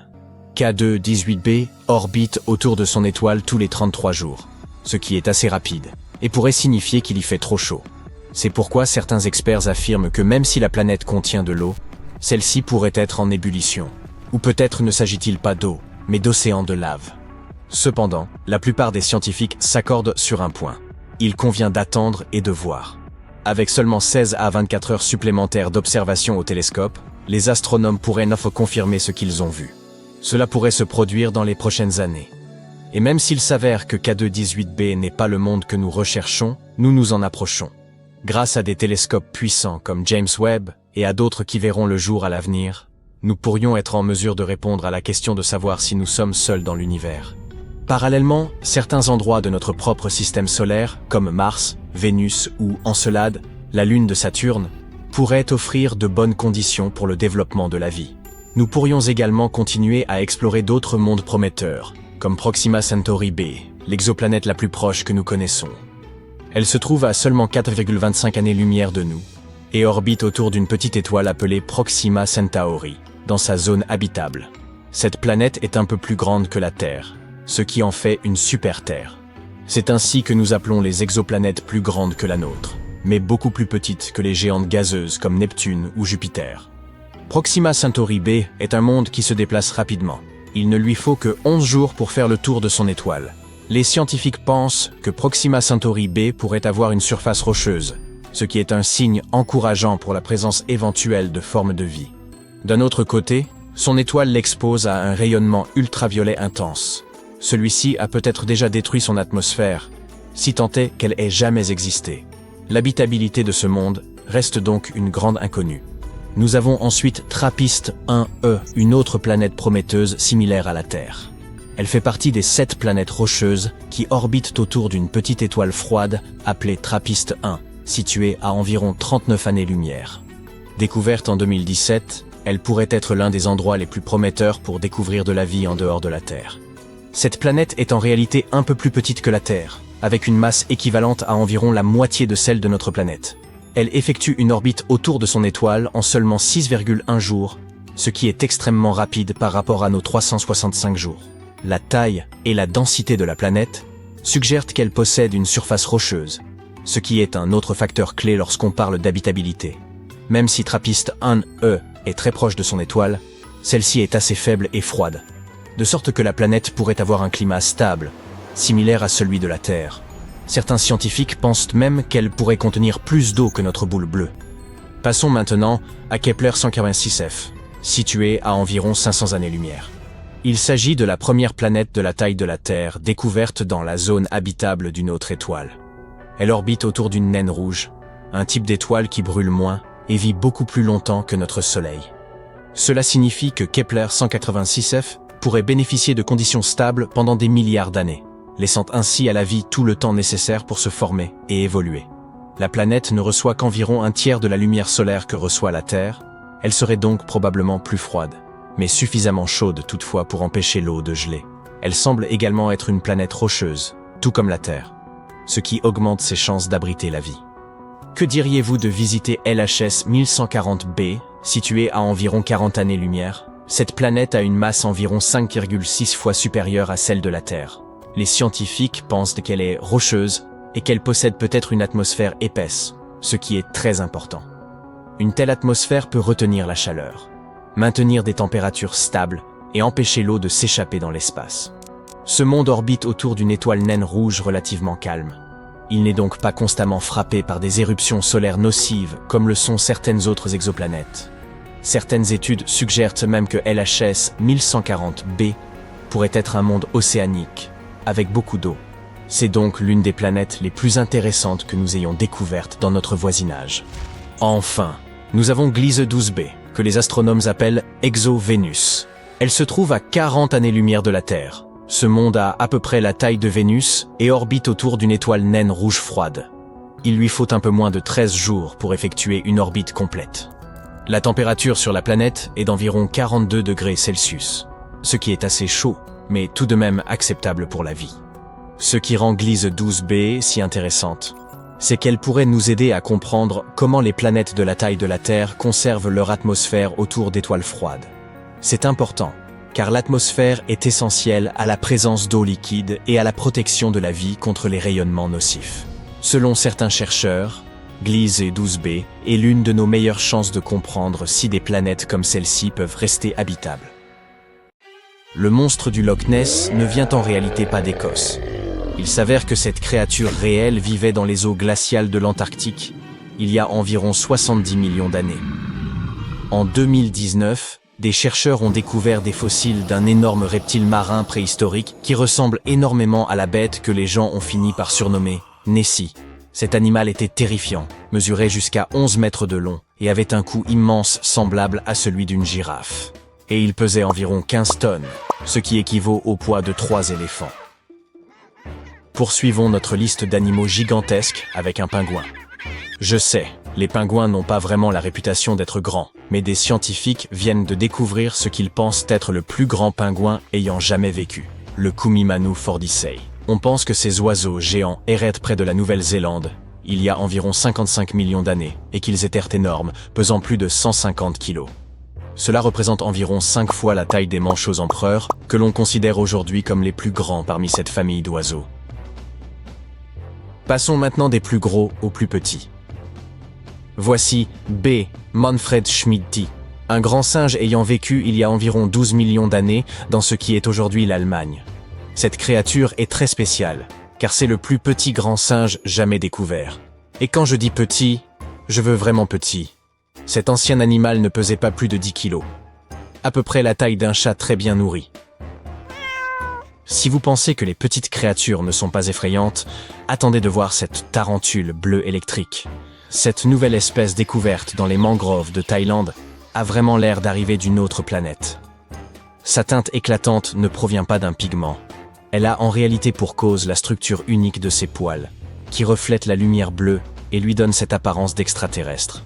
K2-18b orbite autour de son étoile tous les 33 jours, ce qui est assez rapide, et pourrait signifier qu'il y fait trop chaud. C'est pourquoi certains experts affirment que même si la planète contient de l'eau, celle-ci pourrait être en ébullition. Ou peut-être ne s'agit-il pas d'eau, mais d'océans de lave. Cependant, la plupart des scientifiques s'accordent sur un point. Il convient d'attendre et de voir. Avec seulement 16 à 24 heures supplémentaires d'observation au télescope, les astronomes pourraient confirmer ce qu'ils ont vu. Cela pourrait se produire dans les prochaines années. Et même s'il s'avère que K2-18b n'est pas le monde que nous recherchons, nous nous en approchons. Grâce à des télescopes puissants comme James Webb et à d'autres qui verront le jour à l'avenir, nous pourrions être en mesure de répondre à la question de savoir si nous sommes seuls dans l'univers. Parallèlement, certains endroits de notre propre système solaire, comme Mars, Vénus ou Encelade, la Lune de Saturne, pourraient offrir de bonnes conditions pour le développement de la vie. Nous pourrions également continuer à explorer d'autres mondes prometteurs, comme Proxima Centauri b, l'exoplanète la plus proche que nous connaissons. Elle se trouve à seulement 4,25 années-lumière de nous, et orbite autour d'une petite étoile appelée Proxima Centauri, dans sa zone habitable. Cette planète est un peu plus grande que la Terre, ce qui en fait une super-Terre. C'est ainsi que nous appelons les exoplanètes plus grandes que la nôtre, mais beaucoup plus petites que les géantes gazeuses comme Neptune ou Jupiter. Proxima Centauri b est un monde qui se déplace rapidement. Il ne lui faut que 11 jours pour faire le tour de son étoile. Les scientifiques pensent que Proxima Centauri b pourrait avoir une surface rocheuse, ce qui est un signe encourageant pour la présence éventuelle de formes de vie. D'un autre côté, son étoile l'expose à un rayonnement ultraviolet intense. Celui-ci a peut-être déjà détruit son atmosphère, si tant est qu'elle ait jamais existé. L'habitabilité de ce monde reste donc une grande inconnue. Nous avons ensuite TRAPPIST-1e, une autre planète prometteuse similaire à la Terre. Elle fait partie des 7 planètes rocheuses qui orbitent autour d'une petite étoile froide appelée TRAPPIST-1, située à environ 39 années-lumière. Découverte en 2017, elle pourrait être l'un des endroits les plus prometteurs pour découvrir de la vie en dehors de la Terre. Cette planète est en réalité un peu plus petite que la Terre, avec une masse équivalente à environ la moitié de celle de notre planète. Elle effectue une orbite autour de son étoile en seulement 6,1 jours, ce qui est extrêmement rapide par rapport à nos 365 jours. La taille et la densité de la planète suggèrent qu'elle possède une surface rocheuse, ce qui est un autre facteur clé lorsqu'on parle d'habitabilité. Même si TRAPPIST-1e est très proche de son étoile, celle-ci est assez faible et froide, de sorte que la planète pourrait avoir un climat stable, similaire à celui de la Terre. Certains scientifiques pensent même qu'elle pourrait contenir plus d'eau que notre boule bleue. Passons maintenant à Kepler 186f, située à environ 500 années-lumière. Il s'agit de la première planète de la taille de la Terre découverte dans la zone habitable d'une autre étoile. Elle orbite autour d'une naine rouge, un type d'étoile qui brûle moins et vit beaucoup plus longtemps que notre Soleil. Cela signifie que Kepler 186f pourrait bénéficier de conditions stables pendant des milliards d'années, laissant ainsi à la vie tout le temps nécessaire pour se former et évoluer. La planète ne reçoit qu'environ un tiers de la lumière solaire que reçoit la Terre, elle serait donc probablement plus froide, mais suffisamment chaude toutefois pour empêcher l'eau de geler. Elle semble également être une planète rocheuse, tout comme la Terre. ce qui augmente ses chances d'abriter la vie. Que diriez-vous de visiter LHS 1140b, située à environ 40 années-lumière? Cette planète a une masse environ 5,6 fois supérieure à celle de la Terre. Les scientifiques pensent qu'elle est rocheuse et qu'elle possède peut-être une atmosphère épaisse, ce qui est très important. Une telle atmosphère peut retenir la chaleur, maintenir des températures stables et empêcher l'eau de s'échapper dans l'espace. Ce monde orbite autour d'une étoile naine rouge relativement calme. Il n'est donc pas constamment frappé par des éruptions solaires nocives comme le sont certaines autres exoplanètes. Certaines études suggèrent même que LHS 1140b pourrait être un monde océanique, avec beaucoup d'eau. C'est donc l'une des planètes les plus intéressantes que nous ayons découvertes dans notre voisinage. Enfin, nous avons Gliese 12b, que les astronomes appellent Exo-Vénus. Elle se trouve à 40 années-lumière de la Terre. Ce monde a à peu près la taille de Vénus et orbite autour d'une étoile naine rouge froide. Il lui faut un peu moins de 13 jours pour effectuer une orbite complète. La température sur la planète est d'environ 42 degrés Celsius, ce qui est assez chaud, mais tout de même acceptable pour la vie. Ce qui rend Gliese 12b si intéressante, c'est qu'elle pourrait nous aider à comprendre comment les planètes de la taille de la Terre conservent leur atmosphère autour d'étoiles froides. C'est important, car l'atmosphère est essentielle à la présence d'eau liquide et à la protection de la vie contre les rayonnements nocifs. Selon certains chercheurs, Gliese 12b est l'une de nos meilleures chances de comprendre si des planètes comme celle-ci peuvent rester habitables. Le monstre du Loch Ness ne vient en réalité pas d'Écosse. Il s'avère que cette créature réelle vivait dans les eaux glaciales de l'Antarctique il y a environ 70 millions d'années. En 2019, des chercheurs ont découvert des fossiles d'un énorme reptile marin préhistorique qui ressemble énormément à la bête que les gens ont fini par surnommer Nessie. Cet animal était terrifiant, mesurait jusqu'à 11 mètres de long et avait un cou immense semblable à celui d'une girafe. Et il pesait environ 15 tonnes, ce qui équivaut au poids de 3 éléphants. Poursuivons notre liste d'animaux gigantesques avec un pingouin. Je sais, les pingouins n'ont pas vraiment la réputation d'être grands, mais des scientifiques viennent de découvrir ce qu'ils pensent être le plus grand pingouin ayant jamais vécu, le Kumimanu fordisei. On pense que ces oiseaux géants erraient près de la Nouvelle-Zélande il y a environ 55 millions d'années et qu'ils étaient énormes, pesant plus de 150 kilos. Cela représente environ 5 fois la taille des manchots empereurs, que l'on considère aujourd'hui comme les plus grands parmi cette famille d'oiseaux. Passons maintenant des plus gros aux plus petits. Voici B. Manfred Schmidti, un grand singe ayant vécu il y a environ 12 millions d'années dans ce qui est aujourd'hui l'Allemagne. Cette créature est très spéciale, car c'est le plus petit grand singe jamais découvert. Et quand je dis petit, je veux vraiment petit. Cet ancien animal ne pesait pas plus de 10 kilos, à peu près la taille d'un chat très bien nourri. Si vous pensez que les petites créatures ne sont pas effrayantes, attendez de voir cette tarentule bleue électrique. Cette nouvelle espèce découverte dans les mangroves de Thaïlande a vraiment l'air d'arriver d'une autre planète. Sa teinte éclatante ne provient pas d'un pigment. Elle a en réalité pour cause la structure unique de ses poils, qui reflète la lumière bleue et lui donne cette apparence d'extraterrestre.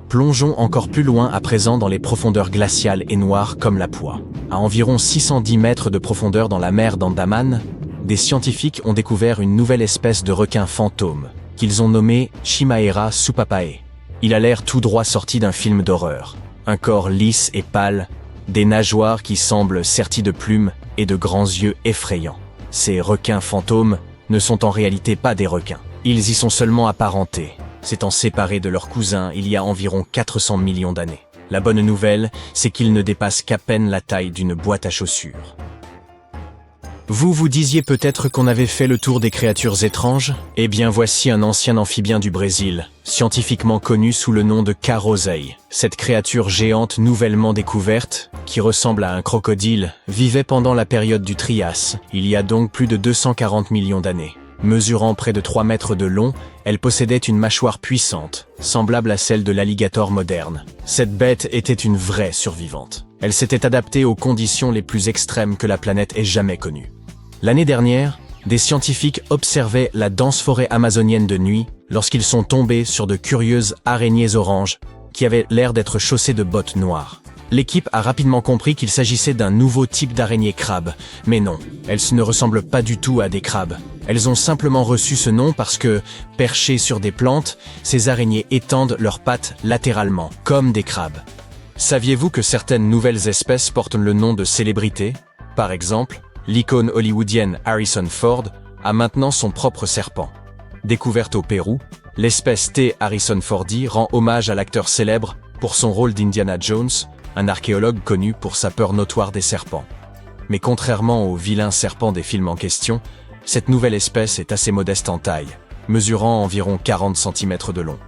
Plongeons encore plus loin à présent dans les profondeurs glaciales et noires comme la Poix. À environ 610 mètres de profondeur dans la mer d'Andaman, des scientifiques ont découvert une nouvelle espèce de requin fantôme, qu'ils ont nommé Chimaera supapae. Il a l'air tout droit sorti d'un film d'horreur. Un corps lisse et pâle, des nageoires qui semblent serties de plumes et de grands yeux effrayants. Ces requins fantômes ne sont en réalité pas des requins. Ils y sont seulement apparentés, s'étant séparés de leurs cousins il y a environ 400 millions d'années. La bonne nouvelle, c'est qu'ils ne dépassent qu'à peine la taille d'une boîte à chaussures. Vous disiez peut-être qu'on avait fait le tour des créatures étranges? Eh bien voici un ancien amphibien du Brésil, scientifiquement connu sous le nom de Carosei. Cette créature géante nouvellement découverte, qui ressemble à un crocodile, vivait pendant la période du Trias, il y a donc plus de 240 millions d'années. Mesurant près de 3 mètres de long, elle possédait une mâchoire puissante, semblable à celle de l'alligator moderne. Cette bête était une vraie survivante. Elle s'était adaptée aux conditions les plus extrêmes que la planète ait jamais connues. L'année dernière, des scientifiques observaient la dense forêt amazonienne de nuit lorsqu'ils sont tombés sur de curieuses araignées oranges qui avaient l'air d'être chaussées de bottes noires. L'équipe a rapidement compris qu'il s'agissait d'un nouveau type d'araignée crabe. Mais non, elles ne ressemblent pas du tout à des crabes. Elles ont simplement reçu ce nom parce que, perchées sur des plantes, ces araignées étendent leurs pattes latéralement, comme des crabes. Saviez-vous que certaines nouvelles espèces portent le nom de célébrités? Par exemple, l'icône hollywoodienne Harrison Ford a maintenant son propre serpent. Découverte au Pérou, l'espèce T. harrisonfordi rend hommage à l'acteur célèbre pour son rôle d'Indiana Jones, un archéologue connu pour sa peur notoire des serpents. Mais contrairement aux vilains serpents des films en question, cette nouvelle espèce est assez modeste en taille, mesurant environ 40 cm de long.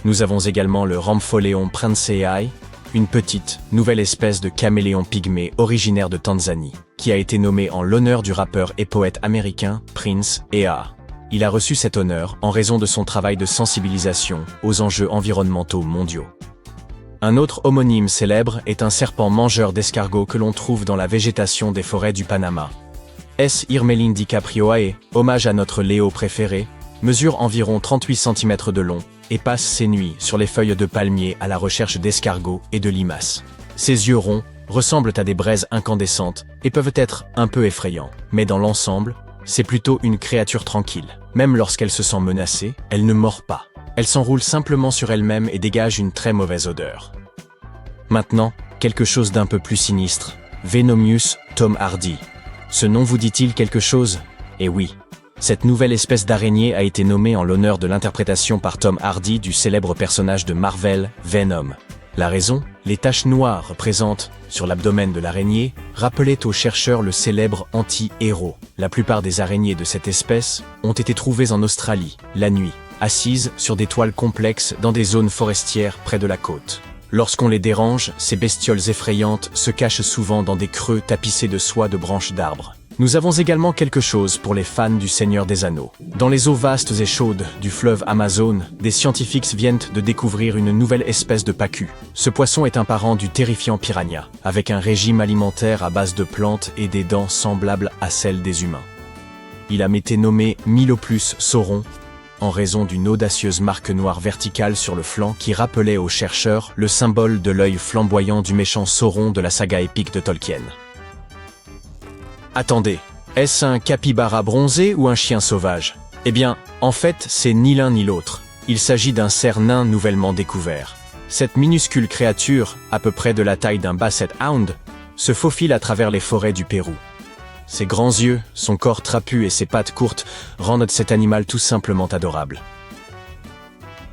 Nous avons également le Rhampholeon princeai, une petite, nouvelle espèce de caméléon pygmée originaire de Tanzanie, qui a été nommé en l'honneur du rappeur et poète américain Prince Ea. Il a reçu cet honneur en raison de son travail de sensibilisation aux enjeux environnementaux mondiaux. Un autre homonyme célèbre est un serpent mangeur d'escargots que l'on trouve dans la végétation des forêts du Panama. S. Irmelin DiCaprioae, hommage à notre Léo préféré, mesure environ 38 cm de long et passe ses nuits sur les feuilles de palmier à la recherche d'escargots et de limaces. Ses yeux ronds ressemblent à des braises incandescentes et peuvent être un peu effrayants, mais dans l'ensemble, c'est plutôt une créature tranquille. Même lorsqu'elle se sent menacée, elle ne mord pas. Elle s'enroule simplement sur elle-même et dégage une très mauvaise odeur. Maintenant, quelque chose d'un peu plus sinistre. Venomius Tom Hardy. Ce nom vous dit-il quelque chose? Eh oui. Cette nouvelle espèce d'araignée a été nommée en l'honneur de l'interprétation par Tom Hardy du célèbre personnage de Marvel, Venom. La raison? Les taches noires présentes sur l'abdomen de l'araignée rappelaient aux chercheurs le célèbre anti-héros. La plupart des araignées de cette espèce ont été trouvées en Australie, la nuit, assises sur des toiles complexes dans des zones forestières près de la côte. Lorsqu'on les dérange, ces bestioles effrayantes se cachent souvent dans des creux tapissés de soie de branches d'arbres. Nous avons également quelque chose pour les fans du Seigneur des Anneaux. Dans les eaux vastes et chaudes du fleuve Amazon, des scientifiques viennent de découvrir une nouvelle espèce de pacu. Ce poisson est un parent du terrifiant piranha, avec un régime alimentaire à base de plantes et des dents semblables à celles des humains. Il a été nommé Myloplus sauron, en raison d'une audacieuse marque noire verticale sur le flanc qui rappelait aux chercheurs le symbole de l'œil flamboyant du méchant Sauron de la saga épique de Tolkien. Attendez, est-ce un capybara bronzé ou un chien sauvage? Eh bien, en fait, c'est ni l'un ni l'autre. Il s'agit d'un cerf nain nouvellement découvert. Cette minuscule créature, à peu près de la taille d'un basset hound, se faufile à travers les forêts du Pérou. Ses grands yeux, son corps trapu et ses pattes courtes rendent cet animal tout simplement adorable.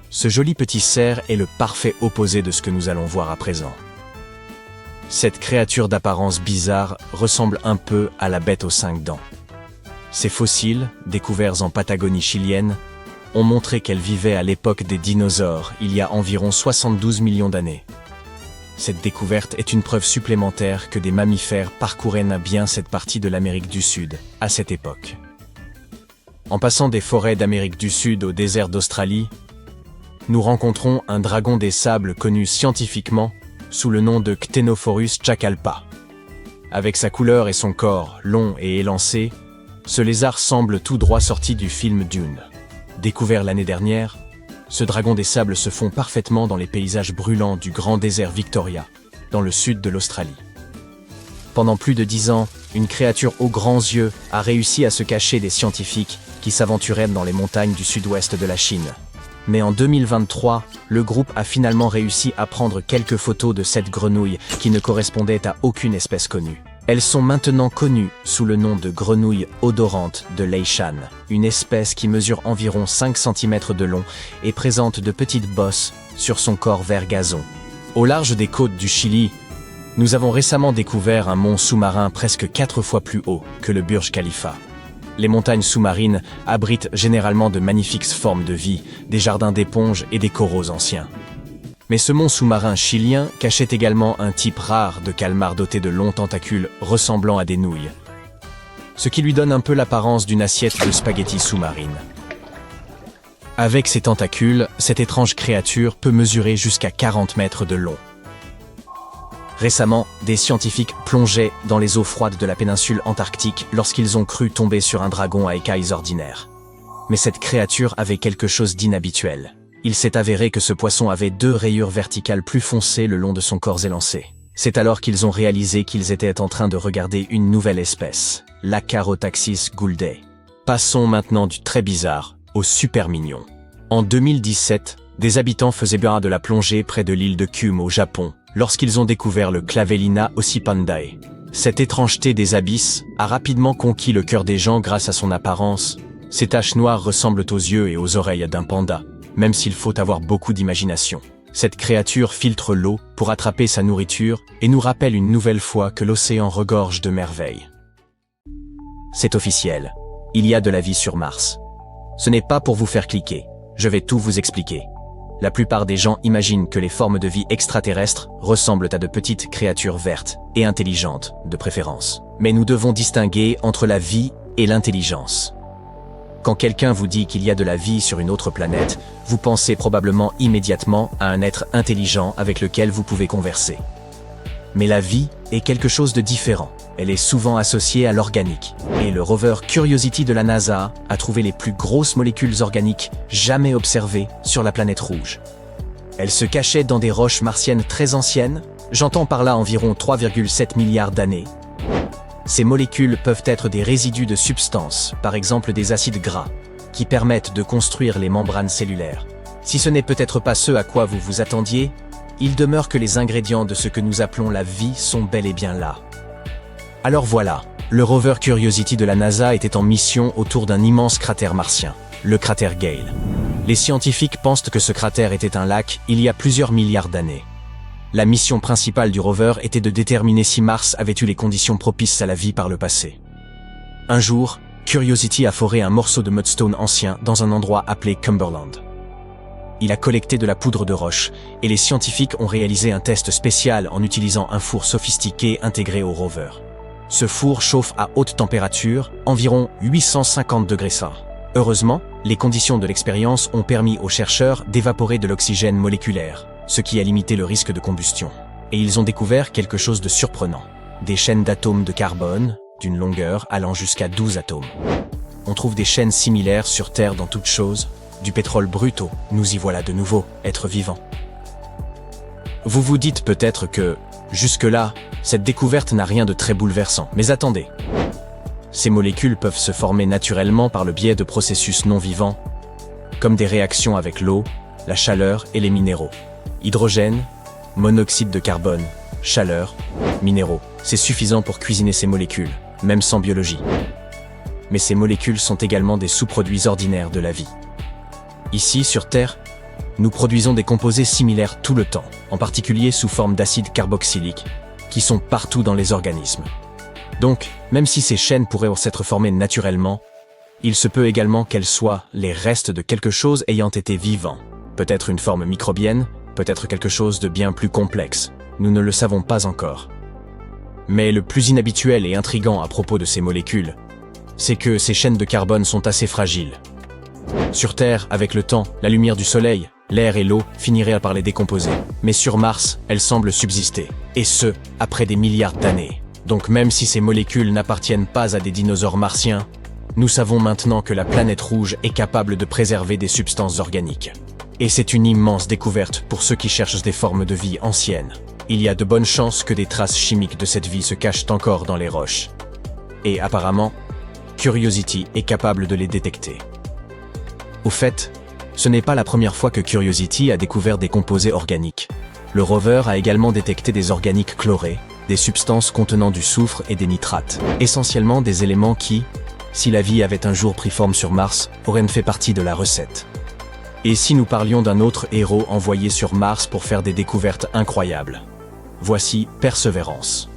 Ce joli petit cerf est le parfait opposé de ce que nous allons voir à présent. Cette créature d'apparence bizarre ressemble un peu à la bête aux 5 dents. Ses fossiles, découverts en Patagonie chilienne, ont montré qu'elle vivait à l'époque des dinosaures, il y a environ 72 millions d'années. Cette découverte est une preuve supplémentaire que des mammifères parcouraient bien cette partie de l'Amérique du Sud, à cette époque. En passant des forêts d'Amérique du Sud au désert d'Australie, nous rencontrons un dragon des sables connu scientifiquement sous le nom de Ctenophorus chacalpa. Avec sa couleur et son corps long et élancé, ce lézard semble tout droit sorti du film Dune. Découvert l'année dernière, ce dragon des sables se fond parfaitement dans les paysages brûlants du grand désert Victoria, dans le sud de l'Australie. Pendant plus de 10 ans, une créature aux grands yeux a réussi à se cacher des scientifiques qui s'aventuraient dans les montagnes du sud-ouest de la Chine. Mais en 2023, le groupe a finalement réussi à prendre quelques photos de cette grenouille qui ne correspondait à aucune espèce connue. Elles sont maintenant connues sous le nom de grenouille odorante de Leishan, une espèce qui mesure environ 5 cm de long et présente de petites bosses sur son corps vert gazon. Au large des côtes du Chili, nous avons récemment découvert un mont sous-marin presque 4 fois plus haut que le Burj Khalifa. Les montagnes sous-marines abritent généralement de magnifiques formes de vie, des jardins d'éponges et des coraux anciens. Mais ce mont sous-marin chilien cachait également un type rare de calmar doté de longs tentacules ressemblant à des nouilles, ce qui lui donne un peu l'apparence d'une assiette de spaghettis sous-marine. Avec ses tentacules, cette étrange créature peut mesurer jusqu'à 40 mètres de long. Récemment, des scientifiques plongeaient dans les eaux froides de la péninsule antarctique lorsqu'ils ont cru tomber sur un dragon à écailles ordinaires. Mais cette créature avait quelque chose d'inhabituel. il s'est avéré que ce poisson avait 2 rayures verticales plus foncées le long de son corps élancé. C'est alors qu'ils ont réalisé qu'ils étaient en train de regarder une nouvelle espèce, l'Acharotaxis gouldae. Passons maintenant du très bizarre au super mignon. En 2017, des habitants faisaient bien de la plongée près de l'île de Kyūm au Japon, lorsqu'ils ont découvert le Clavellina ossipandae. Cette étrangeté des abysses a rapidement conquis le cœur des gens grâce à son apparence. Ces taches noires ressemblent aux yeux et aux oreilles d'un panda, même s'il faut avoir beaucoup d'imagination. Cette créature filtre l'eau pour attraper sa nourriture et nous rappelle une nouvelle fois que l'océan regorge de merveilles. C'est officiel, il y a de la vie sur Mars. Ce n'est pas pour vous faire cliquer, je vais tout vous expliquer. La plupart des gens imaginent que les formes de vie extraterrestres ressemblent à de petites créatures vertes et intelligentes, de préférence. Mais nous devons distinguer entre la vie et l'intelligence. Quand quelqu'un vous dit qu'il y a de la vie sur une autre planète, vous pensez probablement immédiatement à un être intelligent avec lequel vous pouvez converser. Mais la vie est quelque chose de différent. Elle est souvent associée à l'organique. Et le rover Curiosity de la NASA a trouvé les plus grosses molécules organiques jamais observées sur la planète rouge. Elles se cachaient dans des roches martiennes très anciennes, j'entends par là environ 3,7 milliards d'années. Ces molécules peuvent être des résidus de substances, par exemple des acides gras, qui permettent de construire les membranes cellulaires. Si ce n'est peut-être pas ce à quoi vous vous attendiez, il demeure que les ingrédients de ce que nous appelons la vie sont bel et bien là. Alors voilà, le rover Curiosity de la NASA était en mission autour d'un immense cratère martien, le cratère Gale. Les scientifiques pensent que ce cratère était un lac il y a plusieurs milliards d'années. La mission principale du rover était de déterminer si Mars avait eu les conditions propices à la vie par le passé. Un jour, Curiosity a foré un morceau de mudstone ancien dans un endroit appelé Cumberland. Il a collecté de la poudre de roche, et les scientifiques ont réalisé un test spécial en utilisant un four sophistiqué intégré au rover. Ce four chauffe à haute température, environ 850 degrés C. Heureusement, les conditions de l'expérience ont permis aux chercheurs d'évaporer de l'oxygène moléculaire, ce qui a limité le risque de combustion. Et ils ont découvert quelque chose de surprenant. Des chaînes d'atomes de carbone, d'une longueur allant jusqu'à 12 atomes. On trouve des chaînes similaires sur Terre dans toutes choses, du pétrole brut au « nous y voilà de nouveau, être vivant ». Vous vous dites peut-être que, jusque-là, cette découverte n'a rien de très bouleversant. Mais attendez. Ces molécules peuvent se former naturellement par le biais de processus non vivants, comme des réactions avec l'eau, la chaleur et les minéraux. Hydrogène, monoxyde de carbone, chaleur, minéraux. C'est suffisant pour cuisiner ces molécules, même sans biologie. Mais ces molécules sont également des sous-produits ordinaires de la vie. Ici, sur Terre, nous produisons des composés similaires tout le temps, en particulier sous forme d'acide carboxylique, qui sont partout dans les organismes. Donc, même si ces chaînes pourraient s'être formées naturellement, il se peut également qu'elles soient les restes de quelque chose ayant été vivant. Peut-être une forme microbienne, peut-être quelque chose de bien plus complexe. Nous ne le savons pas encore. Mais le plus inhabituel et intrigant à propos de ces molécules, c'est que ces chaînes de carbone sont assez fragiles. Sur Terre, avec le temps, la lumière du soleil, l'air et l'eau finiraient par les décomposer. Mais sur Mars, elles semblent subsister. Et ce, après des milliards d'années. Donc même si ces molécules n'appartiennent pas à des dinosaures martiens, nous savons maintenant que la planète rouge est capable de préserver des substances organiques. Et c'est une immense découverte pour ceux qui cherchent des formes de vie anciennes. Il y a de bonnes chances que des traces chimiques de cette vie se cachent encore dans les roches. Et apparemment, Curiosity est capable de les détecter. Au fait, ce n'est pas la première fois que Curiosity a découvert des composés organiques. Le rover a également détecté des organiques chlorés, des substances contenant du soufre et des nitrates, essentiellement des éléments qui, si la vie avait un jour pris forme sur Mars, auraient fait partie de la recette. Et si nous parlions d'un autre héros envoyé sur Mars pour faire des découvertes incroyables? Voici Perseverance.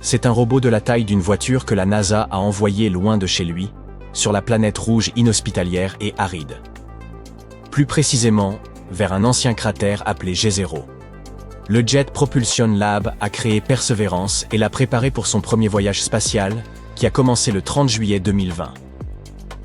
C'est un robot de la taille d'une voiture que la NASA a envoyé loin de chez lui, sur la planète rouge inhospitalière et aride. Plus précisément, vers un ancien cratère appelé G0. Le Jet Propulsion Lab a créé Perseverance et l'a préparé pour son premier voyage spatial, qui a commencé le 30 juillet 2020.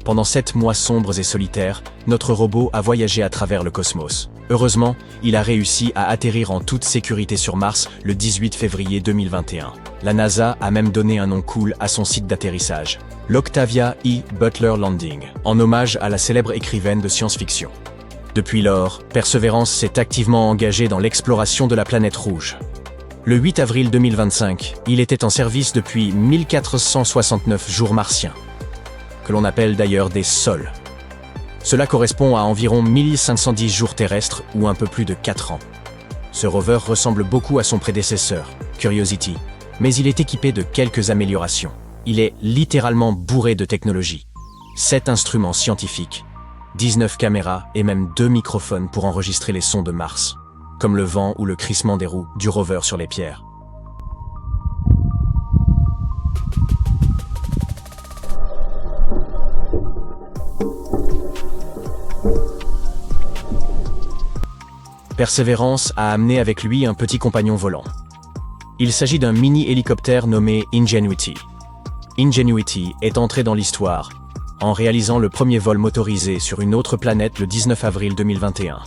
Pendant 7 mois sombres et solitaires, notre robot a voyagé à travers le cosmos. Heureusement, il a réussi à atterrir en toute sécurité sur Mars le 18 février 2021. La NASA a même donné un nom cool à son site d'atterrissage, l'Octavia E. Butler Landing, en hommage à la célèbre écrivaine de science-fiction. Depuis lors, Perseverance s'est activement engagé dans l'exploration de la planète rouge. Le 8 avril 2025, il était en service depuis 1469 jours martiens, que l'on appelle d'ailleurs des sols. Cela correspond à environ 1510 jours terrestres ou un peu plus de 4 ans. Ce rover ressemble beaucoup à son prédécesseur, Curiosity, mais il est équipé de quelques améliorations. Il est littéralement bourré de technologie. 7 instruments scientifiques, 19 caméras et même 2 microphones pour enregistrer les sons de Mars, comme le vent ou le crissement des roues du rover sur les pierres. Perseverance a amené avec lui un petit compagnon volant. Il s'agit d'un mini-hélicoptère nommé Ingenuity. Ingenuity est entré dans l'histoire en réalisant le premier vol motorisé sur une autre planète le 19 avril 2021.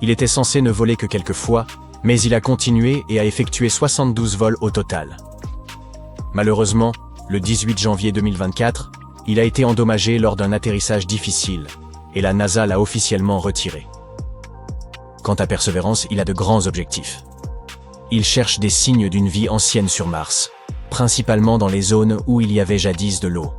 Il était censé ne voler que quelques fois, mais il a continué et a effectué 72 vols au total. Malheureusement, le 18 janvier 2024, il a été endommagé lors d'un atterrissage difficile, et la NASA l'a officiellement retiré. Quant à Perseverance, il a de grands objectifs. Il cherche des signes d'une vie ancienne sur Mars, principalement dans les zones où il y avait jadis de l'eau.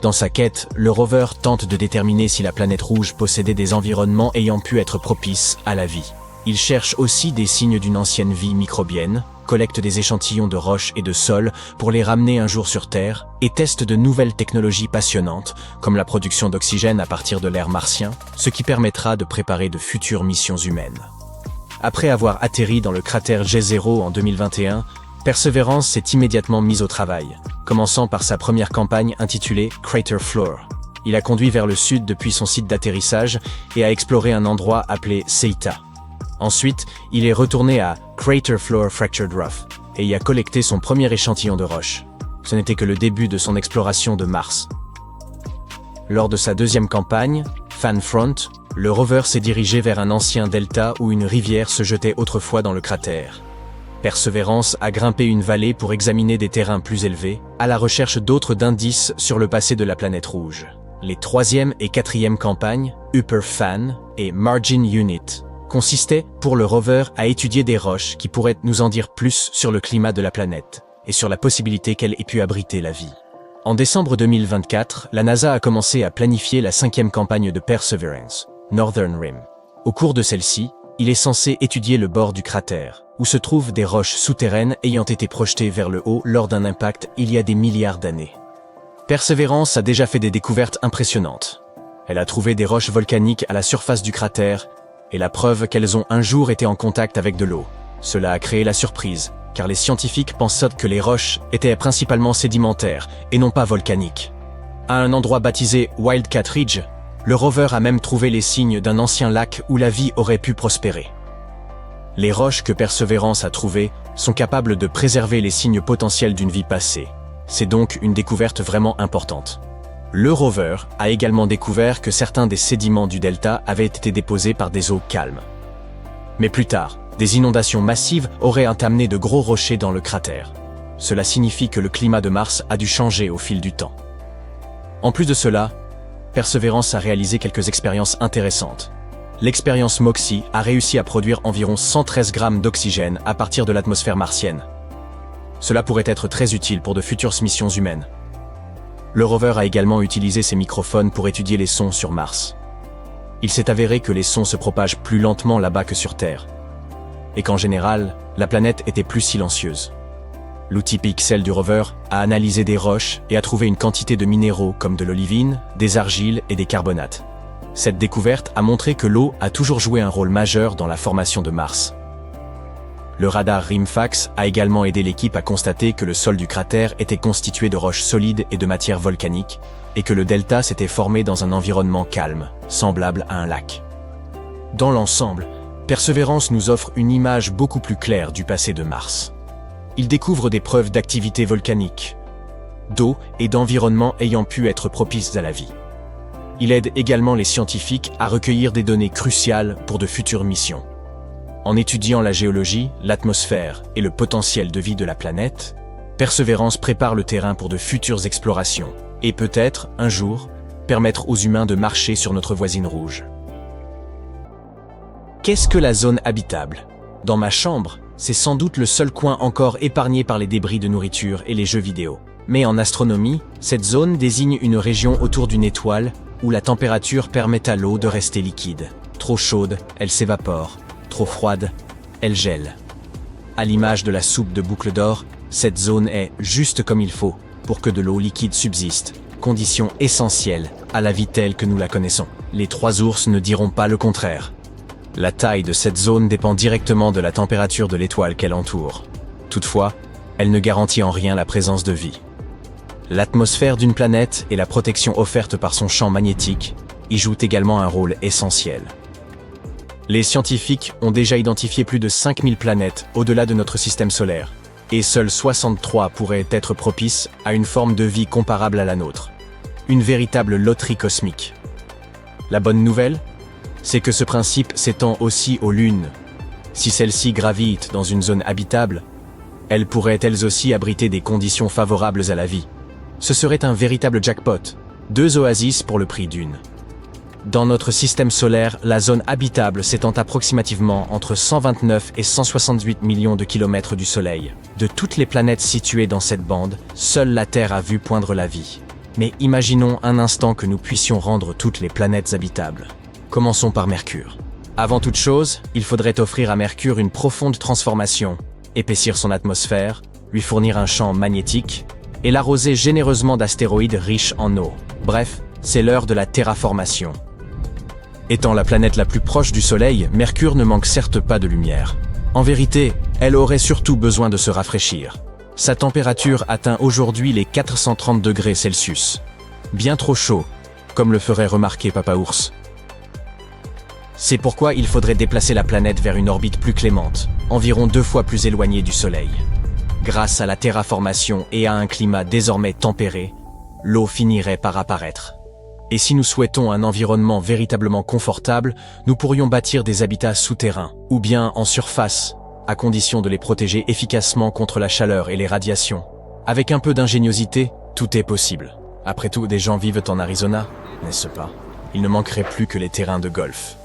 Dans sa quête, le rover tente de déterminer si la planète rouge possédait des environnements ayant pu être propices à la vie. Il cherche aussi des signes d'une ancienne vie microbienne, collecte des échantillons de roches et de sol pour les ramener un jour sur Terre, et teste de nouvelles technologies passionnantes, comme la production d'oxygène à partir de l'air martien, ce qui permettra de préparer de futures missions humaines. Après avoir atterri dans le cratère G0 en 2021, Perseverance s'est immédiatement mise au travail, commençant par sa première campagne intitulée Crater Floor. Il a conduit vers le sud depuis son site d'atterrissage et a exploré un endroit appelé Seita. Ensuite, il est retourné à Crater Floor Fractured Rough et y a collecté son premier échantillon de roche. Ce n'était que le début de son exploration de Mars. Lors de sa deuxième campagne, Fan Front, le rover s'est dirigé vers un ancien delta où une rivière se jetait autrefois dans le cratère. Perseverance a grimpé une vallée pour examiner des terrains plus élevés, à la recherche d'autres indices sur le passé de la planète rouge. Les troisième et quatrième campagnes, Upper Fan et Margin Unit, consistaient pour le rover à étudier des roches qui pourraient nous en dire plus sur le climat de la planète et sur la possibilité qu'elle ait pu abriter la vie. En décembre 2024, la NASA a commencé à planifier la cinquième campagne de Perseverance, Northern Rim. Au cours de celle-ci, il est censé étudier le bord du cratère, où se trouvent des roches souterraines ayant été projetées vers le haut lors d'un impact il y a des milliards d'années. Perseverance a déjà fait des découvertes impressionnantes. Elle a trouvé des roches volcaniques à la surface du cratère, et la preuve qu'elles ont un jour été en contact avec de l'eau. Cela a créé la surprise, car les scientifiques pensaient que les roches étaient principalement sédimentaires et non pas volcaniques. À un endroit baptisé Wildcat Ridge, le rover a même trouvé les signes d'un ancien lac où la vie aurait pu prospérer. Les roches que Perseverance a trouvées sont capables de préserver les signes potentiels d'une vie passée. C'est donc une découverte vraiment importante. Le rover a également découvert que certains des sédiments du delta avaient été déposés par des eaux calmes. Mais plus tard, des inondations massives auraient amené de gros rochers dans le cratère. Cela signifie que le climat de Mars a dû changer au fil du temps. En plus de cela, Perseverance a réalisé quelques expériences intéressantes. L'expérience MOXIE a réussi à produire environ 113 grammes d'oxygène à partir de l'atmosphère martienne. Cela pourrait être très utile pour de futures missions humaines. Le rover a également utilisé ses microphones pour étudier les sons sur Mars. Il s'est avéré que les sons se propagent plus lentement là-bas que sur Terre, et qu'en général, la planète était plus silencieuse. L'outil Pixel du rover a analysé des roches et a trouvé une quantité de minéraux comme de l'olivine, des argiles et des carbonates. Cette découverte a montré que l'eau a toujours joué un rôle majeur dans la formation de Mars. Le radar RIMFAX a également aidé l'équipe à constater que le sol du cratère était constitué de roches solides et de matière volcanique, et que le delta s'était formé dans un environnement calme, semblable à un lac. Dans l'ensemble, Perseverance nous offre une image beaucoup plus claire du passé de Mars. Il découvre des preuves d'activité volcanique, d'eau et d'environnement ayant pu être propices à la vie. Il aide également les scientifiques à recueillir des données cruciales pour de futures missions. En étudiant la géologie, l'atmosphère et le potentiel de vie de la planète, Perseverance prépare le terrain pour de futures explorations et peut-être, un jour, permettre aux humains de marcher sur notre voisine rouge. Qu'est-ce que la zone habitable? Dans ma chambre, c'est sans doute le seul coin encore épargné par les débris de nourriture et les jeux vidéo. Mais en astronomie, cette zone désigne une région autour d'une étoile où la température permet à l'eau de rester liquide. Trop chaude, elle s'évapore. Trop froide, elle gèle. À l'image de la soupe de boucle d'or, cette zone est juste comme il faut pour que de l'eau liquide subsiste, condition essentielle à la vie telle que nous la connaissons. Les 3 ours ne diront pas le contraire. La taille de cette zone dépend directement de la température de l'étoile qu'elle entoure. Toutefois, elle ne garantit en rien la présence de vie. L'atmosphère d'une planète et la protection offerte par son champ magnétique y jouent également un rôle essentiel. Les scientifiques ont déjà identifié plus de 5000 planètes au-delà de notre système solaire, et seules 63 pourraient être propices à une forme de vie comparable à la nôtre. Une véritable loterie cosmique. La bonne nouvelle, c'est que ce principe s'étend aussi aux lunes. Si celles-ci gravitent dans une zone habitable, elles pourraient elles aussi abriter des conditions favorables à la vie. Ce serait un véritable jackpot, 2 oasis pour le prix d'une. Dans notre système solaire, la zone habitable s'étend approximativement entre 129 et 168 millions de kilomètres du Soleil. De toutes les planètes situées dans cette bande, seule la Terre a vu poindre la vie. Mais imaginons un instant que nous puissions rendre toutes les planètes habitables. Commençons par Mercure. Avant toute chose, il faudrait offrir à Mercure une profonde transformation, épaissir son atmosphère, lui fournir un champ magnétique, et l'arroser généreusement d'astéroïdes riches en eau. Bref, c'est l'heure de la terraformation. Étant la planète la plus proche du Soleil, Mercure ne manque certes pas de lumière. En vérité, elle aurait surtout besoin de se rafraîchir. Sa température atteint aujourd'hui les 430 degrés Celsius. Bien trop chaud, comme le ferait remarquer Papa Ours. C'est pourquoi il faudrait déplacer la planète vers une orbite plus clémente, environ 2 fois plus éloignée du Soleil. Grâce à la terraformation et à un climat désormais tempéré, l'eau finirait par apparaître. Et si nous souhaitons un environnement véritablement confortable, nous pourrions bâtir des habitats souterrains, ou bien en surface, à condition de les protéger efficacement contre la chaleur et les radiations. Avec un peu d'ingéniosité, tout est possible. Après tout, des gens vivent en Arizona, n'est-ce pas? Il ne manquerait plus que les terrains de golf.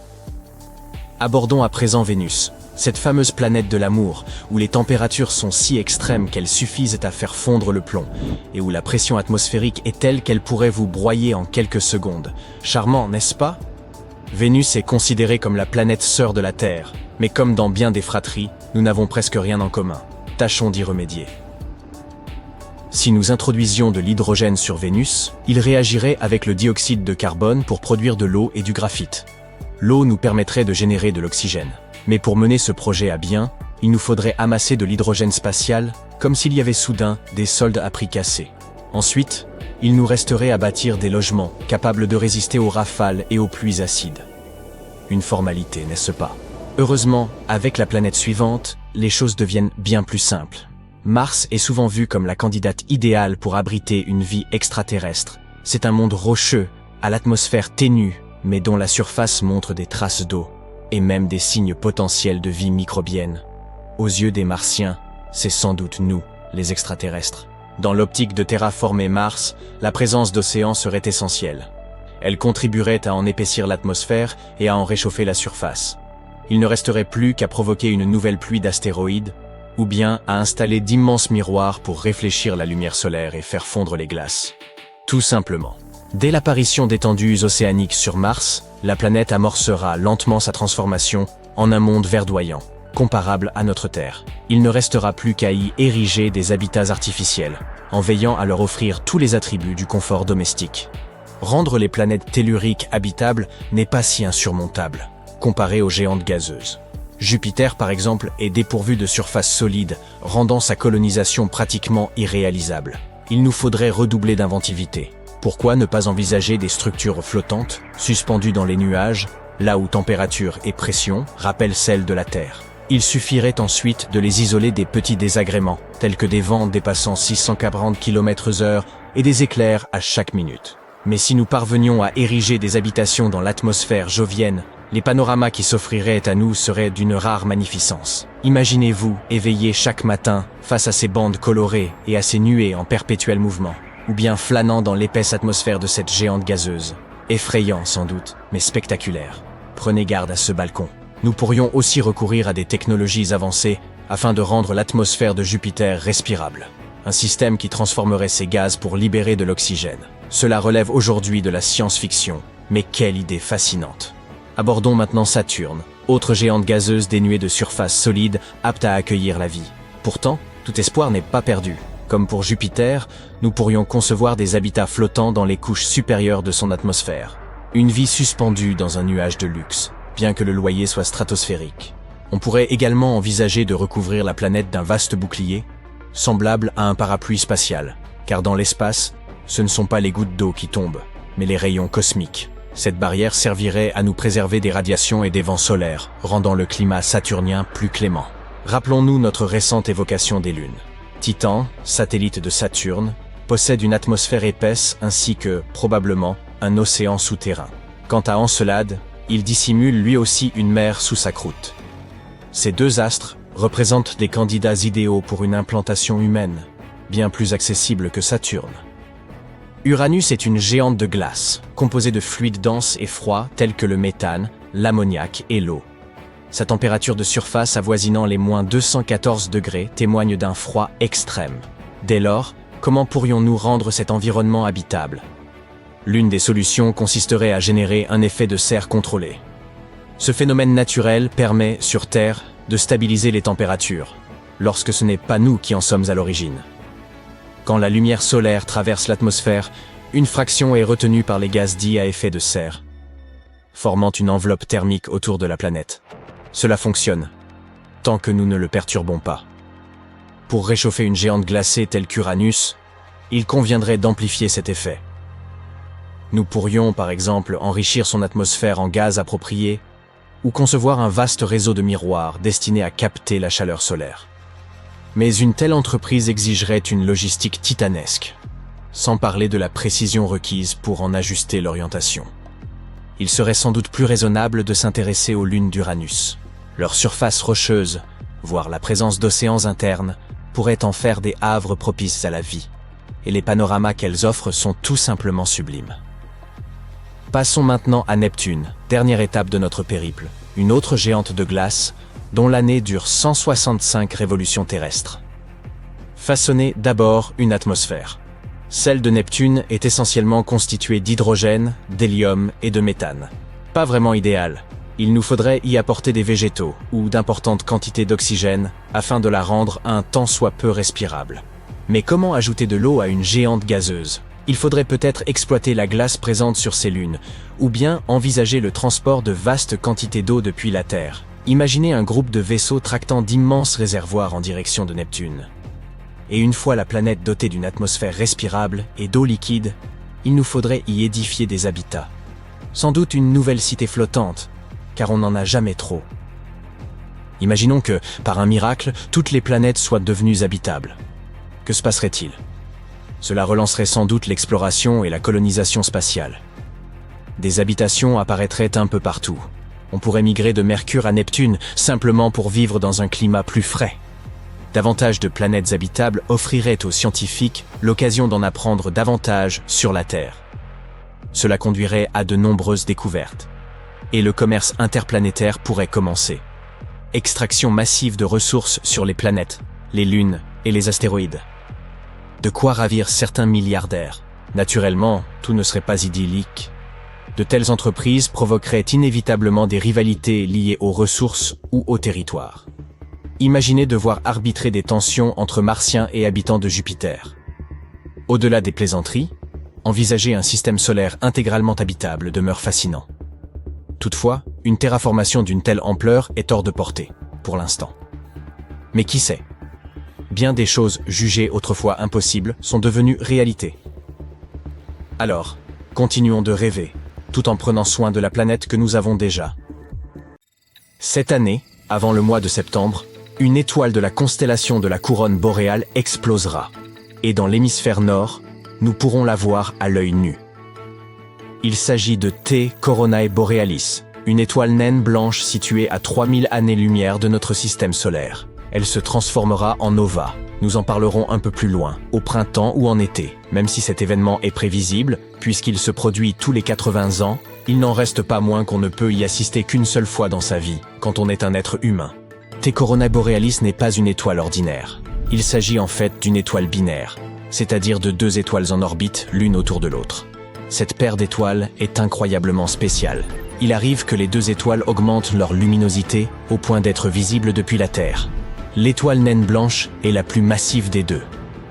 Abordons à présent Vénus, cette fameuse planète de l'amour, où les températures sont si extrêmes qu'elles suffisent à faire fondre le plomb, et où la pression atmosphérique est telle qu'elle pourrait vous broyer en quelques secondes. Charmant, n'est-ce pas? Vénus est considérée comme la planète sœur de la Terre, mais comme dans bien des fratries, nous n'avons presque rien en commun. Tâchons d'y remédier. Si nous introduisions de l'hydrogène sur Vénus, il réagirait avec le dioxyde de carbone pour produire de l'eau et du graphite. L'eau nous permettrait de générer de l'oxygène. Mais pour mener ce projet à bien, il nous faudrait amasser de l'hydrogène spatial, comme s'il y avait soudain des soldes à prix cassés. Ensuite, il nous resterait à bâtir des logements capables de résister aux rafales et aux pluies acides. Une formalité, n'est-ce pas? Heureusement, avec la planète suivante, les choses deviennent bien plus simples. Mars est souvent vu comme la candidate idéale pour abriter une vie extraterrestre. C'est un monde rocheux, à l'atmosphère ténue, mais dont la surface montre des traces d'eau, et même des signes potentiels de vie microbienne. Aux yeux des Martiens, c'est sans doute nous, les extraterrestres. Dans l'optique de terraformer Mars, la présence d'océans serait essentielle. Elle contribuerait à en épaissir l'atmosphère et à en réchauffer la surface. Il ne resterait plus qu'à provoquer une nouvelle pluie d'astéroïdes, ou bien à installer d'immenses miroirs pour réfléchir la lumière solaire et faire fondre les glaces. Tout simplement. Dès l'apparition d'étendues océaniques sur Mars, la planète amorcera lentement sa transformation en un monde verdoyant, comparable à notre Terre. Il ne restera plus qu'à y ériger des habitats artificiels, en veillant à leur offrir tous les attributs du confort domestique. Rendre les planètes telluriques habitables n'est pas si insurmontable, comparé aux géantes gazeuses. Jupiter, par exemple, est dépourvu de surface solide, rendant sa colonisation pratiquement irréalisable. Il nous faudrait redoubler d'inventivité. Pourquoi ne pas envisager des structures flottantes, suspendues dans les nuages, là où température et pression rappellent celles de la Terre? Il suffirait ensuite de les isoler des petits désagréments, tels que des vents dépassant 640 km/h et des éclairs à chaque minute. Mais si nous parvenions à ériger des habitations dans l'atmosphère jovienne, les panoramas qui s'offriraient à nous seraient d'une rare magnificence. Imaginez-vous éveillé chaque matin face à ces bandes colorées et à ces nuées en perpétuel mouvement, ou bien flânant dans l'épaisse atmosphère de cette géante gazeuse. Effrayant sans doute, mais spectaculaire. Prenez garde à ce balcon. Nous pourrions aussi recourir à des technologies avancées afin de rendre l'atmosphère de Jupiter respirable. Un système qui transformerait ces gaz pour libérer de l'oxygène. Cela relève aujourd'hui de la science-fiction, mais quelle idée fascinante. Abordons maintenant Saturne, autre géante gazeuse dénuée de surface solide, apte à accueillir la vie. Pourtant, tout espoir n'est pas perdu. Comme pour Jupiter, nous pourrions concevoir des habitats flottants dans les couches supérieures de son atmosphère. Une vie suspendue dans un nuage de luxe, bien que le loyer soit stratosphérique. On pourrait également envisager de recouvrir la planète d'un vaste bouclier, semblable à un parapluie spatial, car dans l'espace, ce ne sont pas les gouttes d'eau qui tombent, mais les rayons cosmiques. Cette barrière servirait à nous préserver des radiations et des vents solaires, rendant le climat saturnien plus clément. Rappelons-nous notre récente évocation des lunes. Titan, satellite de Saturne, possède une atmosphère épaisse ainsi que, probablement, un océan souterrain. Quant à Encelade, il dissimule lui aussi une mer sous sa croûte. Ces deux astres représentent des candidats idéaux pour une implantation humaine, bien plus accessible que Saturne. Uranus est une géante de glace, composée de fluides denses et froids tels que le méthane, l'ammoniac et l'eau. Sa température de surface avoisinant les -214 degrés témoigne d'un froid extrême. Dès lors, comment pourrions-nous rendre cet environnement habitable? L'une des solutions consisterait à générer un effet de serre contrôlé. Ce phénomène naturel permet, sur Terre, de stabiliser les températures, lorsque ce n'est pas nous qui en sommes à l'origine. Quand la lumière solaire traverse l'atmosphère, une fraction est retenue par les gaz dits à effet de serre, formant une enveloppe thermique autour de la planète. Cela fonctionne, tant que nous ne le perturbons pas. Pour réchauffer une géante glacée telle qu'Uranus, il conviendrait d'amplifier cet effet. Nous pourrions, par exemple, enrichir son atmosphère en gaz appropriés ou concevoir un vaste réseau de miroirs destiné à capter la chaleur solaire. Mais une telle entreprise exigerait une logistique titanesque, sans parler de la précision requise pour en ajuster l'orientation. Il serait sans doute plus raisonnable de s'intéresser aux lunes d'Uranus. Leur surface rocheuse, voire la présence d'océans internes, pourrait en faire des havres propices à la vie, et les panoramas qu'elles offrent sont tout simplement sublimes. Passons maintenant à Neptune, dernière étape de notre périple, une autre géante de glace, dont l'année dure 165 révolutions terrestres. Façonnez d'abord une atmosphère. Celle de Neptune est essentiellement constituée d'hydrogène, d'hélium et de méthane. Pas vraiment idéal. Il nous faudrait y apporter des végétaux ou d'importantes quantités d'oxygène afin de la rendre un tant soit peu respirable. Mais comment ajouter de l'eau à une géante gazeuse? Il faudrait peut-être exploiter la glace présente sur ces lunes, ou bien envisager le transport de vastes quantités d'eau depuis la Terre. Imaginez un groupe de vaisseaux tractant d'immenses réservoirs en direction de Neptune. Et une fois la planète dotée d'une atmosphère respirable et d'eau liquide, il nous faudrait y édifier des habitats. Sans doute une nouvelle cité flottante, car on n'en a jamais trop. Imaginons que, par un miracle, toutes les planètes soient devenues habitables. Que se passerait-il? Cela relancerait sans doute l'exploration et la colonisation spatiale. Des habitations apparaîtraient un peu partout. On pourrait migrer de Mercure à Neptune simplement pour vivre dans un climat plus frais. Davantage de planètes habitables offriraient aux scientifiques l'occasion d'en apprendre davantage sur la Terre. Cela conduirait à de nombreuses découvertes. Et le commerce interplanétaire pourrait commencer. Extraction massive de ressources sur les planètes, les lunes et les astéroïdes. De quoi ravir certains milliardaires. Naturellement, tout ne serait pas idyllique. De telles entreprises provoqueraient inévitablement des rivalités liées aux ressources ou au territoire. Imaginez devoir arbitrer des tensions entre Martiens et habitants de Jupiter. Au-delà des plaisanteries, envisager un système solaire intégralement habitable demeure fascinant. Toutefois, une terraformation d'une telle ampleur est hors de portée, pour l'instant. Mais qui sait? Bien des choses jugées autrefois impossibles sont devenues réalité. Alors, continuons de rêver, tout en prenant soin de la planète que nous avons déjà. Cette année, avant le mois de septembre, une étoile de la constellation de la couronne boréale explosera. Et dans l'hémisphère nord, nous pourrons la voir à l'œil nu. Il s'agit de T Coronae Borealis, une étoile naine blanche située à 3000 années-lumière de notre système solaire. Elle se transformera en nova. Nous en parlerons un peu plus loin, au printemps ou en été. Même si cet événement est prévisible, puisqu'il se produit tous les 80 ans, Il n'en reste pas moins qu'on ne peut y assister qu'une seule fois dans sa vie, quand on est un être humain. T Coronae Borealis n'est pas une étoile ordinaire. Il s'agit en fait d'une étoile binaire, c'est-à-dire de deux étoiles en orbite l'une autour de l'autre. Cette paire d'étoiles est incroyablement spéciale. Il arrive que les deux étoiles augmentent leur luminosité au point d'être visibles depuis la Terre. L'étoile naine blanche est la plus massive des deux.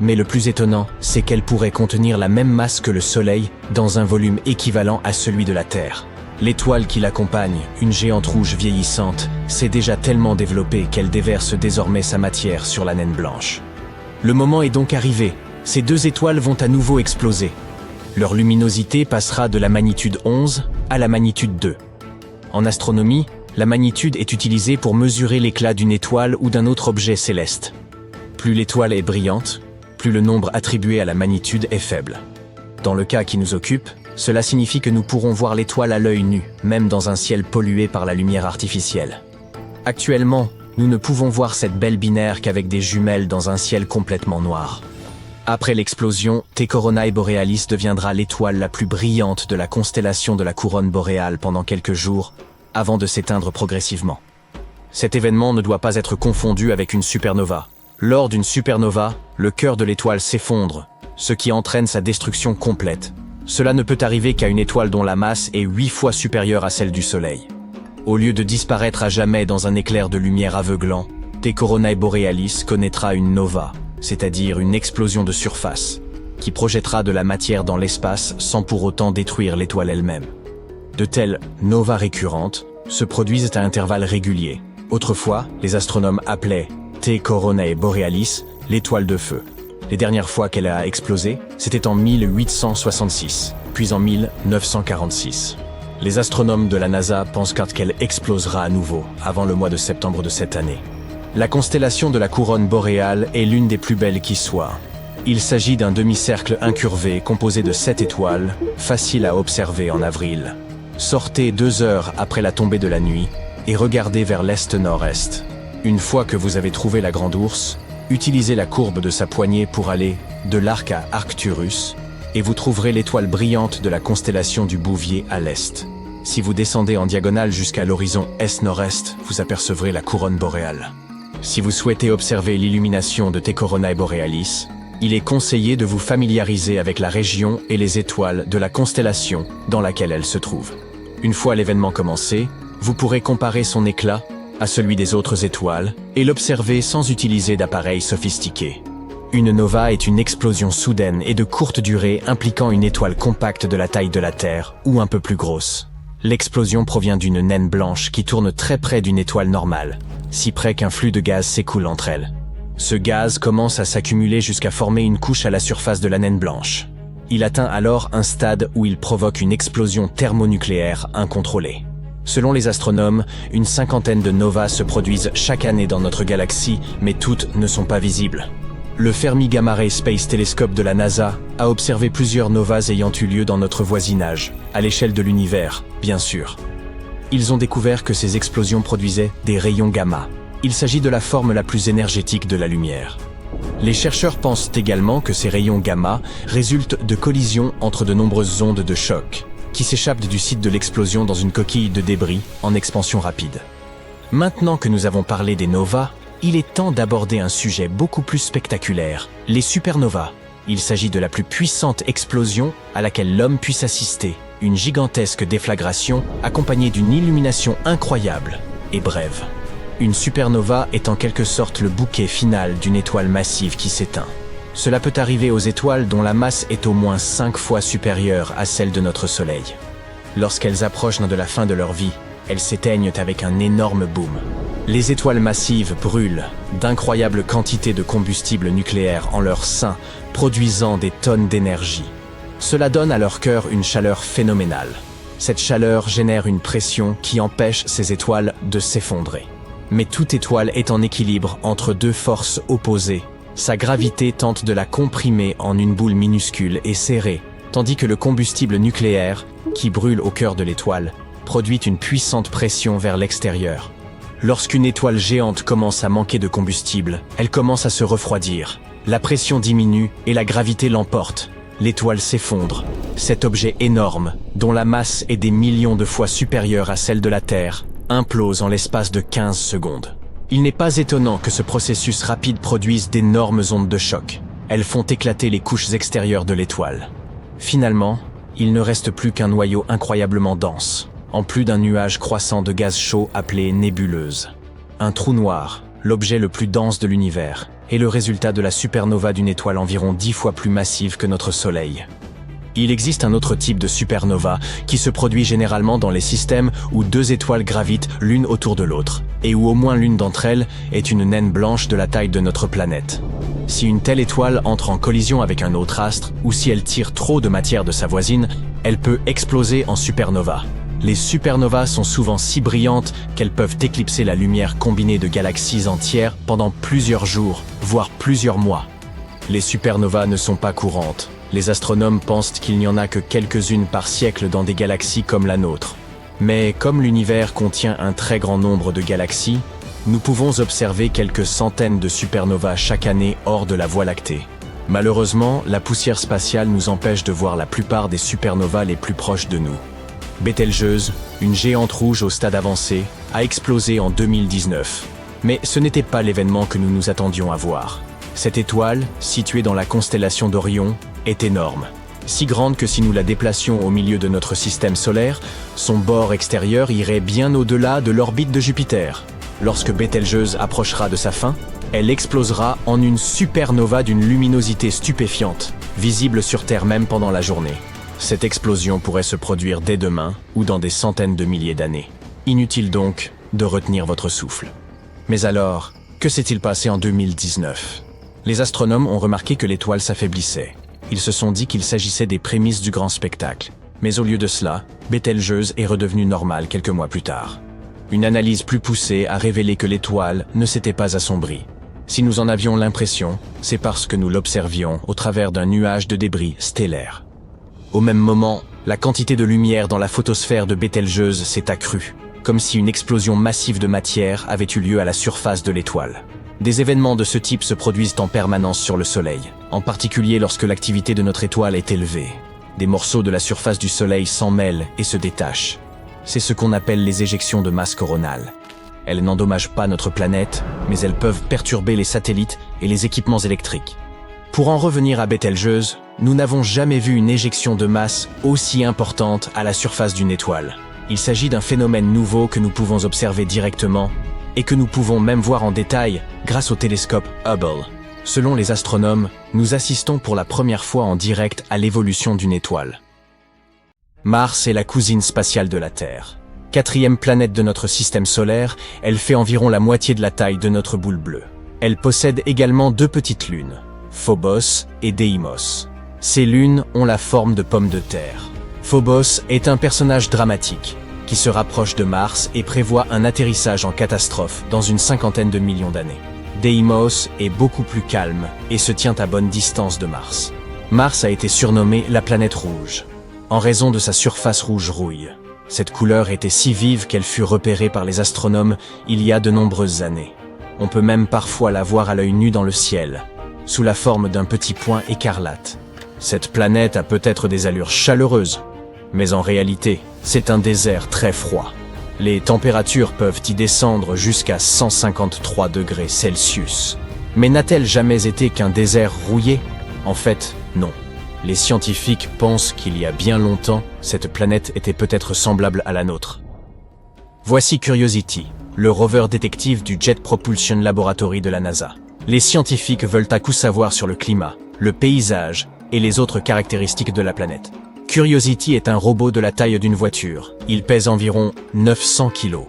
Mais le plus étonnant, c'est qu'elle pourrait contenir la même masse que le Soleil dans un volume équivalent à celui de la Terre. L'étoile qui l'accompagne, une géante rouge vieillissante, s'est déjà tellement développée qu'elle déverse désormais sa matière sur la naine blanche. Le moment est donc arrivé. Ces deux étoiles vont à nouveau exploser. Leur luminosité passera de la magnitude 11 à la magnitude 2. En astronomie, la magnitude est utilisée pour mesurer l'éclat d'une étoile ou d'un autre objet céleste. Plus l'étoile est brillante, plus le nombre attribué à la magnitude est faible. Dans le cas qui nous occupe, cela signifie que nous pourrons voir l'étoile à l'œil nu, même dans un ciel pollué par la lumière artificielle. Actuellement, nous ne pouvons voir cette belle binaire qu'avec des jumelles dans un ciel complètement noir. Après l'explosion, T Coronae Borealis deviendra l'étoile la plus brillante de la constellation de la couronne boréale pendant quelques jours, avant de s'éteindre progressivement. Cet événement ne doit pas être confondu avec une supernova. Lors d'une supernova, le cœur de l'étoile s'effondre, ce qui entraîne sa destruction complète. Cela ne peut arriver qu'à une étoile dont la masse est 8 fois supérieure à celle du Soleil. Au lieu de disparaître à jamais dans un éclair de lumière aveuglant, T Coronae Borealis connaîtra une nova, c'est-à-dire une explosion de surface, qui projettera de la matière dans l'espace sans pour autant détruire l'étoile elle-même. De telles novas récurrentes se produisent à intervalles réguliers. Autrefois, les astronomes appelaient T Coronae Borealis l'étoile de feu. Les dernières fois qu'elle a explosé, c'était en 1866, puis en 1946. Les astronomes de la NASA pensent qu'elle explosera à nouveau avant le mois de septembre de cette année. La constellation de la couronne boréale est l'une des plus belles qui soit. Il s'agit d'un demi-cercle incurvé composé de 7 étoiles, facile à observer en avril. Sortez 2 heures après la tombée de la nuit et regardez vers l'est-nord-est. Une fois que vous avez trouvé la Grande Ourse, utilisez la courbe de sa poignée pour aller de l'arc à Arcturus et vous trouverez l'étoile brillante de la constellation du Bouvier à l'est. Si vous descendez en diagonale jusqu'à l'horizon est-nord-est, vous apercevrez la couronne boréale. Si vous souhaitez observer l'illumination de T Coronae Borealis, il est conseillé de vous familiariser avec la région et les étoiles de la constellation dans laquelle elle se trouve. Une fois l'événement commencé, vous pourrez comparer son éclat à celui des autres étoiles et l'observer sans utiliser d'appareils sophistiqués. Une nova est une explosion soudaine et de courte durée impliquant une étoile compacte de la taille de la Terre ou un peu plus grosse. L'explosion provient d'une naine blanche qui tourne très près d'une étoile normale, si près qu'un flux de gaz s'écoule entre elles. Ce gaz commence à s'accumuler jusqu'à former une couche à la surface de la naine blanche. Il atteint alors un stade où il provoque une explosion thermonucléaire incontrôlée. Selon les astronomes, une 50aine de novas se produisent chaque année dans notre galaxie, mais toutes ne sont pas visibles. Le Fermi Gamma Ray Space Telescope de la NASA a observé plusieurs novas ayant eu lieu dans notre voisinage, à l'échelle de l'univers, bien sûr. Ils ont découvert que ces explosions produisaient des rayons gamma. Il s'agit de la forme la plus énergétique de la lumière. Les chercheurs pensent également que ces rayons gamma résultent de collisions entre de nombreuses ondes de choc, qui s'échappent du site de l'explosion dans une coquille de débris en expansion rapide. Maintenant que nous avons parlé des novas, il est temps d'aborder un sujet beaucoup plus spectaculaire, les supernovas. Il s'agit de la plus puissante explosion à laquelle l'homme puisse assister, une gigantesque déflagration accompagnée d'une illumination incroyable et brève. Une supernova est en quelque sorte le bouquet final d'une étoile massive qui s'éteint. Cela peut arriver aux étoiles dont la masse est au moins 5 fois supérieure à celle de notre Soleil. Lorsqu'elles approchent de la fin de leur vie, elles s'éteignent avec un énorme boom. Les étoiles massives brûlent d'incroyables quantités de combustible nucléaire en leur sein, produisant des tonnes d'énergie. Cela donne à leur cœur une chaleur phénoménale. Cette chaleur génère une pression qui empêche ces étoiles de s'effondrer. Mais toute étoile est en équilibre entre deux forces opposées. Sa gravité tente de la comprimer en une boule minuscule et serrée, tandis que le combustible nucléaire, qui brûle au cœur de l'étoile, produit une puissante pression vers l'extérieur. Lorsqu'une étoile géante commence à manquer de combustible, elle commence à se refroidir. La pression diminue et la gravité l'emporte. l'étoile s'effondre. Cet objet énorme, dont la masse est des millions de fois supérieure à celle de la Terre, implose en l'espace de 15 secondes. Il n'est pas étonnant que ce processus rapide produise d'énormes ondes de choc. Elles font éclater les couches extérieures de l'étoile. Finalement, il ne reste plus qu'un noyau incroyablement dense, en plus d'un nuage croissant de gaz chaud appelé nébuleuse. Un trou noir, l'objet le plus dense de l'univers, est le résultat de la supernova d'une étoile environ 10 fois plus massive que notre Soleil. Il existe un autre type de supernova qui se produit généralement dans les systèmes où deux étoiles gravitent l'une autour de l'autre, et où au moins l'une d'entre elles est une naine blanche de la taille de notre planète. Si une telle étoile entre en collision avec un autre astre, ou si elle tire trop de matière de sa voisine, elle peut exploser en supernova. Les supernovas sont souvent si brillantes qu'elles peuvent éclipser la lumière combinée de galaxies entières pendant plusieurs jours, voire plusieurs mois. Les supernovas ne sont pas courantes. Les astronomes pensent qu'il n'y en a que quelques-unes par siècle dans des galaxies comme la nôtre. Mais comme l'univers contient un très grand nombre de galaxies, nous pouvons observer quelques centaines de supernovas chaque année hors de la Voie lactée. Malheureusement, la poussière spatiale nous empêche de voir la plupart des supernovas les plus proches de nous. Bételgeuse, une géante rouge au stade avancé, a explosé en 2019. Mais ce n'était pas l'événement que nous nous attendions à voir. Cette étoile, située dans la constellation d'Orion, est énorme. Si grande que si nous la déplacions au milieu de notre système solaire, son bord extérieur irait bien au-delà de l'orbite de Jupiter. Lorsque Bételgeuse approchera de sa fin, elle explosera en une supernova d'une luminosité stupéfiante, visible sur Terre même pendant la journée. Cette explosion pourrait se produire dès demain ou dans des centaines de milliers d'années. Inutile donc de retenir votre souffle. Mais alors, que s'est-il passé en 2019 ? Les astronomes ont remarqué que l'étoile s'affaiblissait. Ils se sont dit qu'il s'agissait des prémices du grand spectacle. Mais au lieu de cela, Bételgeuse est redevenue normale quelques mois plus tard. Une analyse plus poussée a révélé que l'étoile ne s'était pas assombrie. Si nous en avions l'impression, c'est parce que nous l'observions au travers d'un nuage de débris stellaires. Au même moment, la quantité de lumière dans la photosphère de Bételgeuse s'est accrue, comme si une explosion massive de matière avait eu lieu à la surface de l'étoile. Des événements de ce type se produisent en permanence sur le Soleil, en particulier lorsque l'activité de notre étoile est élevée. Des morceaux de la surface du Soleil s'en mêlent et se détachent. C'est ce qu'on appelle les éjections de masse coronale. Elles n'endommagent pas notre planète, mais elles peuvent perturber les satellites et les équipements électriques. Pour en revenir à Bételgeuse, nous n'avons jamais vu une éjection de masse aussi importante à la surface d'une étoile. Il s'agit d'un phénomène nouveau que nous pouvons observer directement et que nous pouvons même voir en détail grâce au télescope Hubble. Selon les astronomes, nous assistons pour la première fois en direct à l'évolution d'une étoile. Mars est la cousine spatiale de la Terre. 4e planète de notre système solaire, elle fait environ la moitié de la taille de notre boule bleue. Elle possède également 2 petites lunes, Phobos et Deimos. Ces lunes ont la forme de pommes de terre. Phobos est un personnage dramatique qui se rapproche de Mars et prévoit un atterrissage en catastrophe dans une 50aine de millions d'années. Deimos est beaucoup plus calme et se tient à bonne distance de Mars. Mars a été surnommée la planète rouge, en raison de sa surface rouge rouille. Cette couleur était si vive qu'elle fut repérée par les astronomes il y a de nombreuses années. On peut même parfois la voir à l'œil nu dans le ciel, sous la forme d'un petit point écarlate. Cette planète a peut-être des allures chaleureuses, mais en réalité, c'est un désert très froid. Les températures peuvent y descendre jusqu'à 153 degrés Celsius. Mais n'a-t-elle jamais été qu'un désert rouillé ? En fait, non. Les scientifiques pensent qu'il y a bien longtemps, cette planète était peut-être semblable à la nôtre. Voici Curiosity, le rover détective du Jet Propulsion Laboratory de la NASA. Les scientifiques veulent à coup savoir sur le climat, le paysage et les autres caractéristiques de la planète. Curiosity est un robot de la taille d'une voiture. Il pèse environ 900 kg.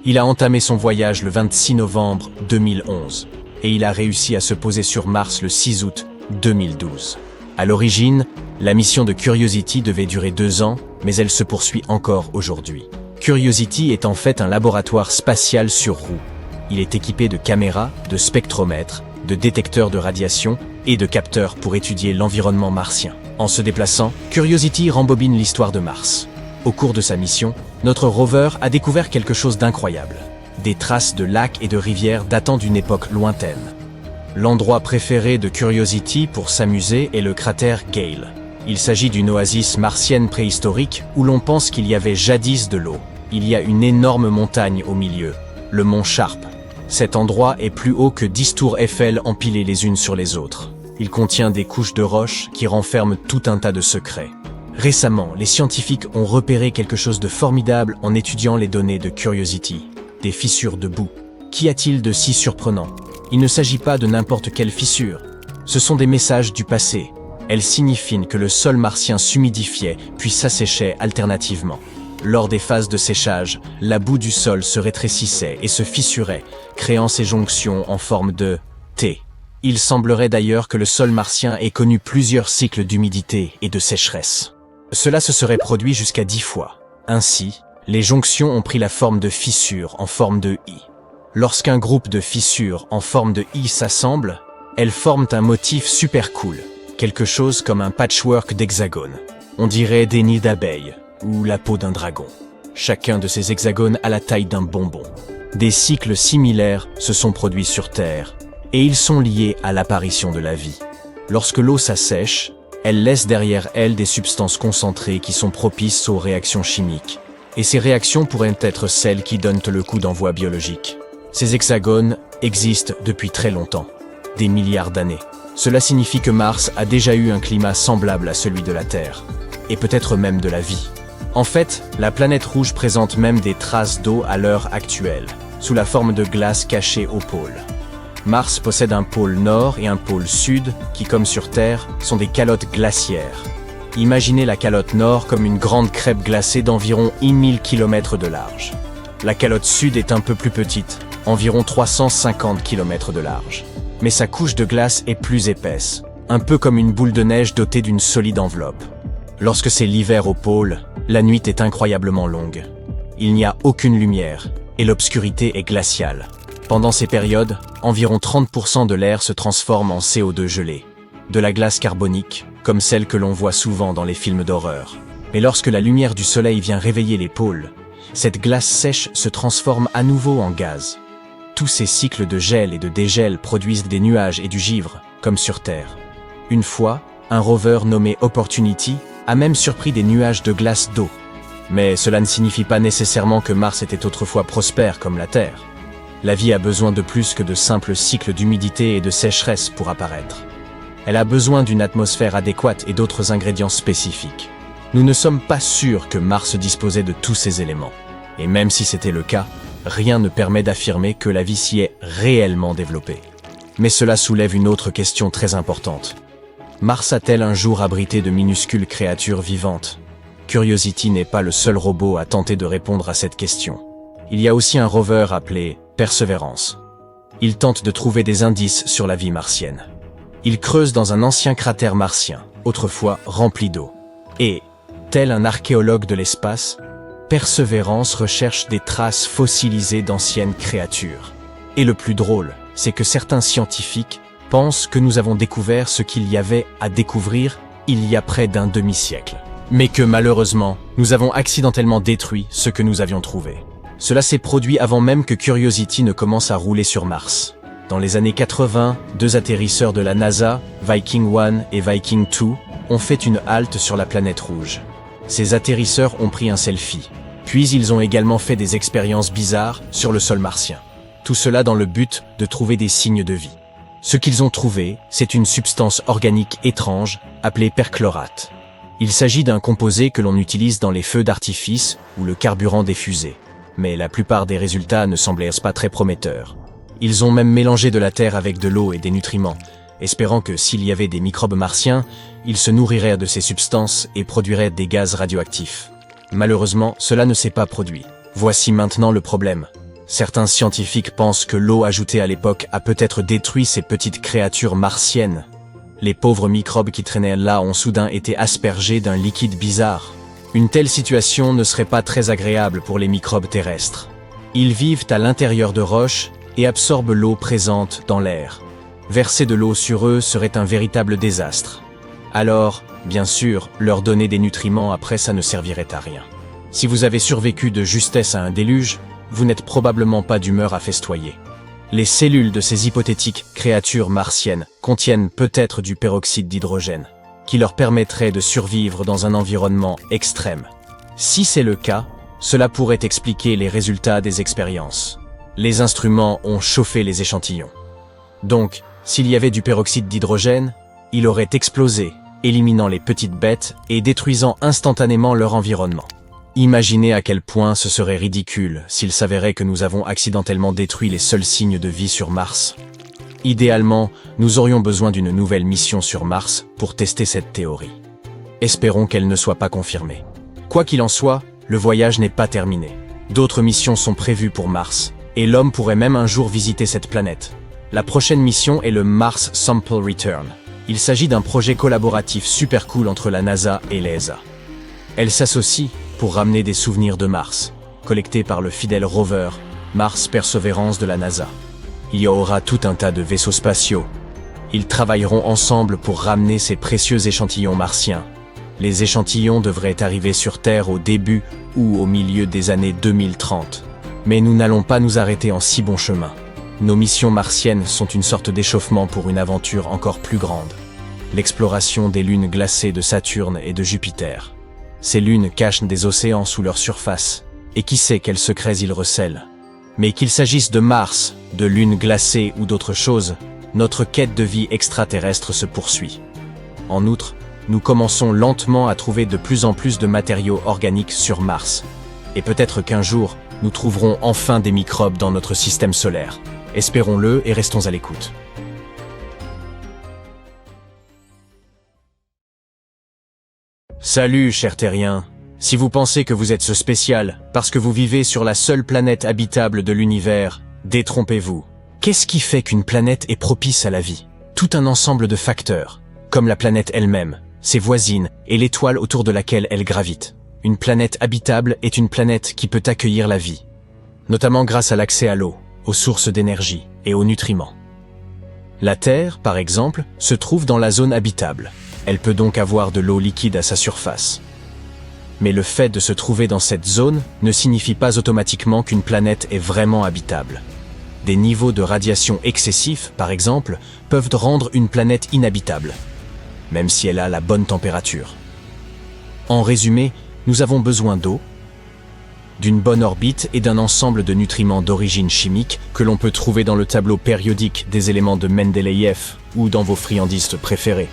Il a entamé son voyage le 26 novembre 2011 et il a réussi à se poser sur Mars le 6 août 2012. À l'origine, la mission de Curiosity devait durer 2 ans, mais elle se poursuit encore aujourd'hui. Curiosity est en fait un laboratoire spatial sur roues. Il est équipé de caméras, de spectromètres, de détecteurs de radiation et de capteurs pour étudier l'environnement martien. En se déplaçant, Curiosity rembobine l'histoire de Mars. Au cours de sa mission, notre rover a découvert quelque chose d'incroyable. Des traces de lacs et de rivières datant d'une époque lointaine. L'endroit préféré de Curiosity pour s'amuser est le cratère Gale. Il s'agit d'une oasis martienne préhistorique où l'on pense qu'il y avait jadis de l'eau. Il y a une énorme montagne au milieu, le mont Sharp. Cet endroit est plus haut que 10 tours Eiffel empilées les unes sur les autres. Il contient des couches de roches qui renferment tout un tas de secrets. Récemment, les scientifiques ont repéré quelque chose de formidable en étudiant les données de Curiosity, des fissures de boue. Qu'y a-t-il de si surprenant? Il ne s'agit pas de n'importe quelle fissure. Ce sont des messages du passé. Elles signifient que le sol martien s'humidifiait puis s'asséchait alternativement. Lors des phases de séchage, la boue du sol se rétrécissait et se fissurait, créant ces jonctions en forme de T. Il semblerait d'ailleurs que le sol martien ait connu plusieurs cycles d'humidité et de sécheresse. Cela se serait produit jusqu'à 10 fois. Ainsi, les jonctions ont pris la forme de fissures en forme de I. Lorsqu'un groupe de fissures en forme de I s'assemble, elles forment un motif super cool, quelque chose comme un patchwork d'hexagones. On dirait des nids d'abeilles ou la peau d'un dragon. Chacun de ces hexagones a la taille d'un bonbon. Des cycles similaires se sont produits sur Terre, et ils sont liés à l'apparition de la vie. Lorsque l'eau s'assèche, elle laisse derrière elle des substances concentrées qui sont propices aux réactions chimiques. Et ces réactions pourraient être celles qui donnent le coup d'envoi biologique. Ces hexagones existent depuis très longtemps, des milliards d'années. Cela signifie que Mars a déjà eu un climat semblable à celui de la Terre, et peut-être même de la vie. En fait, la planète rouge présente même des traces d'eau à l'heure actuelle, sous la forme de glace cachée au pôle. Mars possède un pôle nord et un pôle sud qui, comme sur Terre, sont des calottes glaciaires. Imaginez la calotte nord comme une grande crêpe glacée d'environ 1000 km de large. La calotte sud est un peu plus petite, environ 350 km de large. Mais sa couche de glace est plus épaisse, un peu comme une boule de neige dotée d'une solide enveloppe. Lorsque c'est l'hiver au pôle, la nuit est incroyablement longue. Il n'y a aucune lumière, et l'obscurité est glaciale. Pendant ces périodes, environ 30% de l'air se transforme en CO2 gelé, de la glace carbonique, comme celle que l'on voit souvent dans les films d'horreur. Mais lorsque la lumière du soleil vient réveiller les pôles, cette glace sèche se transforme à nouveau en gaz. Tous ces cycles de gel et de dégel produisent des nuages et du givre, comme sur Terre. Une fois, un rover nommé Opportunity a même surpris des nuages de glace d'eau. Mais cela ne signifie pas nécessairement que Mars était autrefois prospère comme la Terre. La vie a besoin de plus que de simples cycles d'humidité et de sécheresse pour apparaître. Elle a besoin d'une atmosphère adéquate et d'autres ingrédients spécifiques. Nous ne sommes pas sûrs que Mars disposait de tous ces éléments. Et même si c'était le cas, rien ne permet d'affirmer que la vie s'y est réellement développée. Mais cela soulève une autre question très importante. Mars a-t-elle un jour abrité de minuscules créatures vivantes? Curiosity n'est pas le seul robot à tenter de répondre à cette question. Il y a aussi un rover appelé Perseverance. Il tente de trouver des indices sur la vie martienne. Il creuse dans un ancien cratère martien, autrefois rempli d'eau. Et, tel un archéologue de l'espace, Perseverance recherche des traces fossilisées d'anciennes créatures. Et le plus drôle, c'est que certains scientifiques pensent que nous avons découvert ce qu'il y avait à découvrir il y a près d'un demi-siècle. Mais que malheureusement, nous avons accidentellement détruit ce que nous avions trouvé. Cela s'est produit avant même que Curiosity ne commence à rouler sur Mars. Dans les années 80, 2 atterrisseurs de la NASA, Viking 1 et Viking 2, ont fait une halte sur la planète rouge. Ces atterrisseurs ont pris un selfie. Puis ils ont également fait des expériences bizarres sur le sol martien. Tout cela dans le but de trouver des signes de vie. Ce qu'ils ont trouvé, c'est une substance organique étrange appelée perchlorate. Il s'agit d'un composé que l'on utilise dans les feux d'artifice ou le carburant des fusées. Mais la plupart des résultats ne semblaient pas très prometteurs. Ils ont même mélangé de la terre avec de l'eau et des nutriments, espérant que s'il y avait des microbes martiens, ils se nourriraient de ces substances et produiraient des gaz radioactifs. Malheureusement, cela ne s'est pas produit. Voici maintenant le problème. Certains scientifiques pensent que l'eau ajoutée à l'époque a peut-être détruit ces petites créatures martiennes. Les pauvres microbes qui traînaient là ont soudain été aspergés d'un liquide bizarre. Une telle situation ne serait pas très agréable pour les microbes terrestres. Ils vivent à l'intérieur de roches et absorbent l'eau présente dans l'air. Verser de l'eau sur eux serait un véritable désastre. Alors, bien sûr, leur donner des nutriments après ça ne servirait à rien. Si vous avez survécu de justesse à un déluge, vous n'êtes probablement pas d'humeur à festoyer. Les cellules de ces hypothétiques créatures martiennes contiennent peut-être du peroxyde d'hydrogène. qui leur permettrait de survivre dans un environnement extrême. Si c'est le cas, cela pourrait expliquer les résultats des expériences. Les instruments ont chauffé les échantillons. Donc, s'il y avait du peroxyde d'hydrogène, il aurait explosé, éliminant les petites bêtes et détruisant instantanément leur environnement. Imaginez à quel point ce serait ridicule s'il s'avérait que nous avons accidentellement détruit les seuls signes de vie sur Mars. Idéalement, nous aurions besoin d'une nouvelle mission sur Mars pour tester cette théorie. Espérons qu'elle ne soit pas confirmée. Quoi qu'il en soit, le voyage n'est pas terminé. D'autres missions sont prévues pour Mars, et l'homme pourrait même un jour visiter cette planète. La prochaine mission est le Mars Sample Return. Il s'agit d'un projet collaboratif super cool entre la NASA et l'ESA. Elle s'associe pour ramener des souvenirs de Mars, collectés par le fidèle rover Mars Perseverance de la NASA. Il y aura tout un tas de vaisseaux spatiaux. Ils travailleront ensemble pour ramener ces précieux échantillons martiens. Les échantillons devraient arriver sur Terre au début ou au milieu des années 2030. Mais nous n'allons pas nous arrêter en si bon chemin. Nos missions martiennes sont une sorte d'échauffement pour une aventure encore plus grande. L'exploration des lunes glacées de Saturne et de Jupiter. Ces lunes cachent des océans sous leur surface, et qui sait quels secrets ils recèlent. Mais qu'il s'agisse de Mars, de lunes glacées ou d'autre chose, notre quête de vie extraterrestre se poursuit. En outre, nous commençons lentement à trouver de plus en plus de matériaux organiques sur Mars. Et peut-être qu'un jour, nous trouverons enfin des microbes dans notre système solaire. Espérons-le et restons à l'écoute. Salut, chers terriens. Si vous pensez que vous êtes ce spécial parce que vous vivez sur la seule planète habitable de l'univers, détrompez-vous. Qu'est-ce qui fait qu'une planète est propice à la vie? Tout un ensemble de facteurs, comme la planète elle-même, ses voisines et l'étoile autour de laquelle elle gravite. Une planète habitable est une planète qui peut accueillir la vie, notamment grâce à l'accès à l'eau, aux sources d'énergie et aux nutriments. La Terre, par exemple, se trouve dans la zone habitable. Elle peut donc avoir de l'eau liquide à sa surface. Mais le fait de se trouver dans cette zone ne signifie pas automatiquement qu'une planète est vraiment habitable. Des niveaux de radiation excessifs, par exemple, peuvent rendre une planète inhabitable, même si elle a la bonne température. En résumé, nous avons besoin d'eau, d'une bonne orbite et d'un ensemble de nutriments d'origine chimique que l'on peut trouver dans le tableau périodique des éléments de Mendeleïev ou dans vos friandises préférées.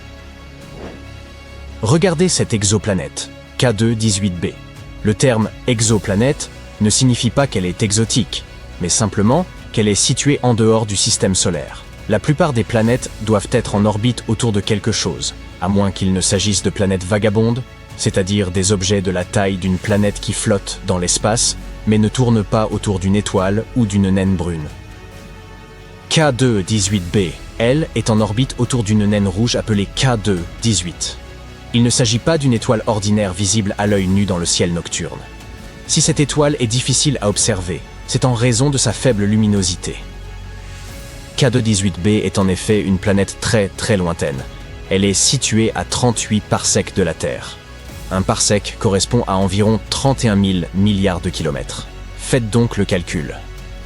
Regardez cette exoplanète, K2-18b. Le terme exoplanète ne signifie pas qu'elle est exotique, mais simplement qu'elle est située en dehors du système solaire. La plupart des planètes doivent être en orbite autour de quelque chose, à moins qu'il ne s'agisse de planètes vagabondes, c'est-à-dire des objets de la taille d'une planète qui flotte dans l'espace, mais ne tourne pas autour d'une étoile ou d'une naine brune. K2-18b, elle, est en orbite autour d'une naine rouge appelée K2-18. Il ne s'agit pas d'une étoile ordinaire visible à l'œil nu dans le ciel nocturne. Si cette étoile est difficile à observer, c'est en raison de sa faible luminosité. K2-18b est en effet une planète très lointaine. Elle est située à 38 parsecs de la Terre. Un parsec correspond à environ 31 000 milliards de kilomètres. Faites donc le calcul.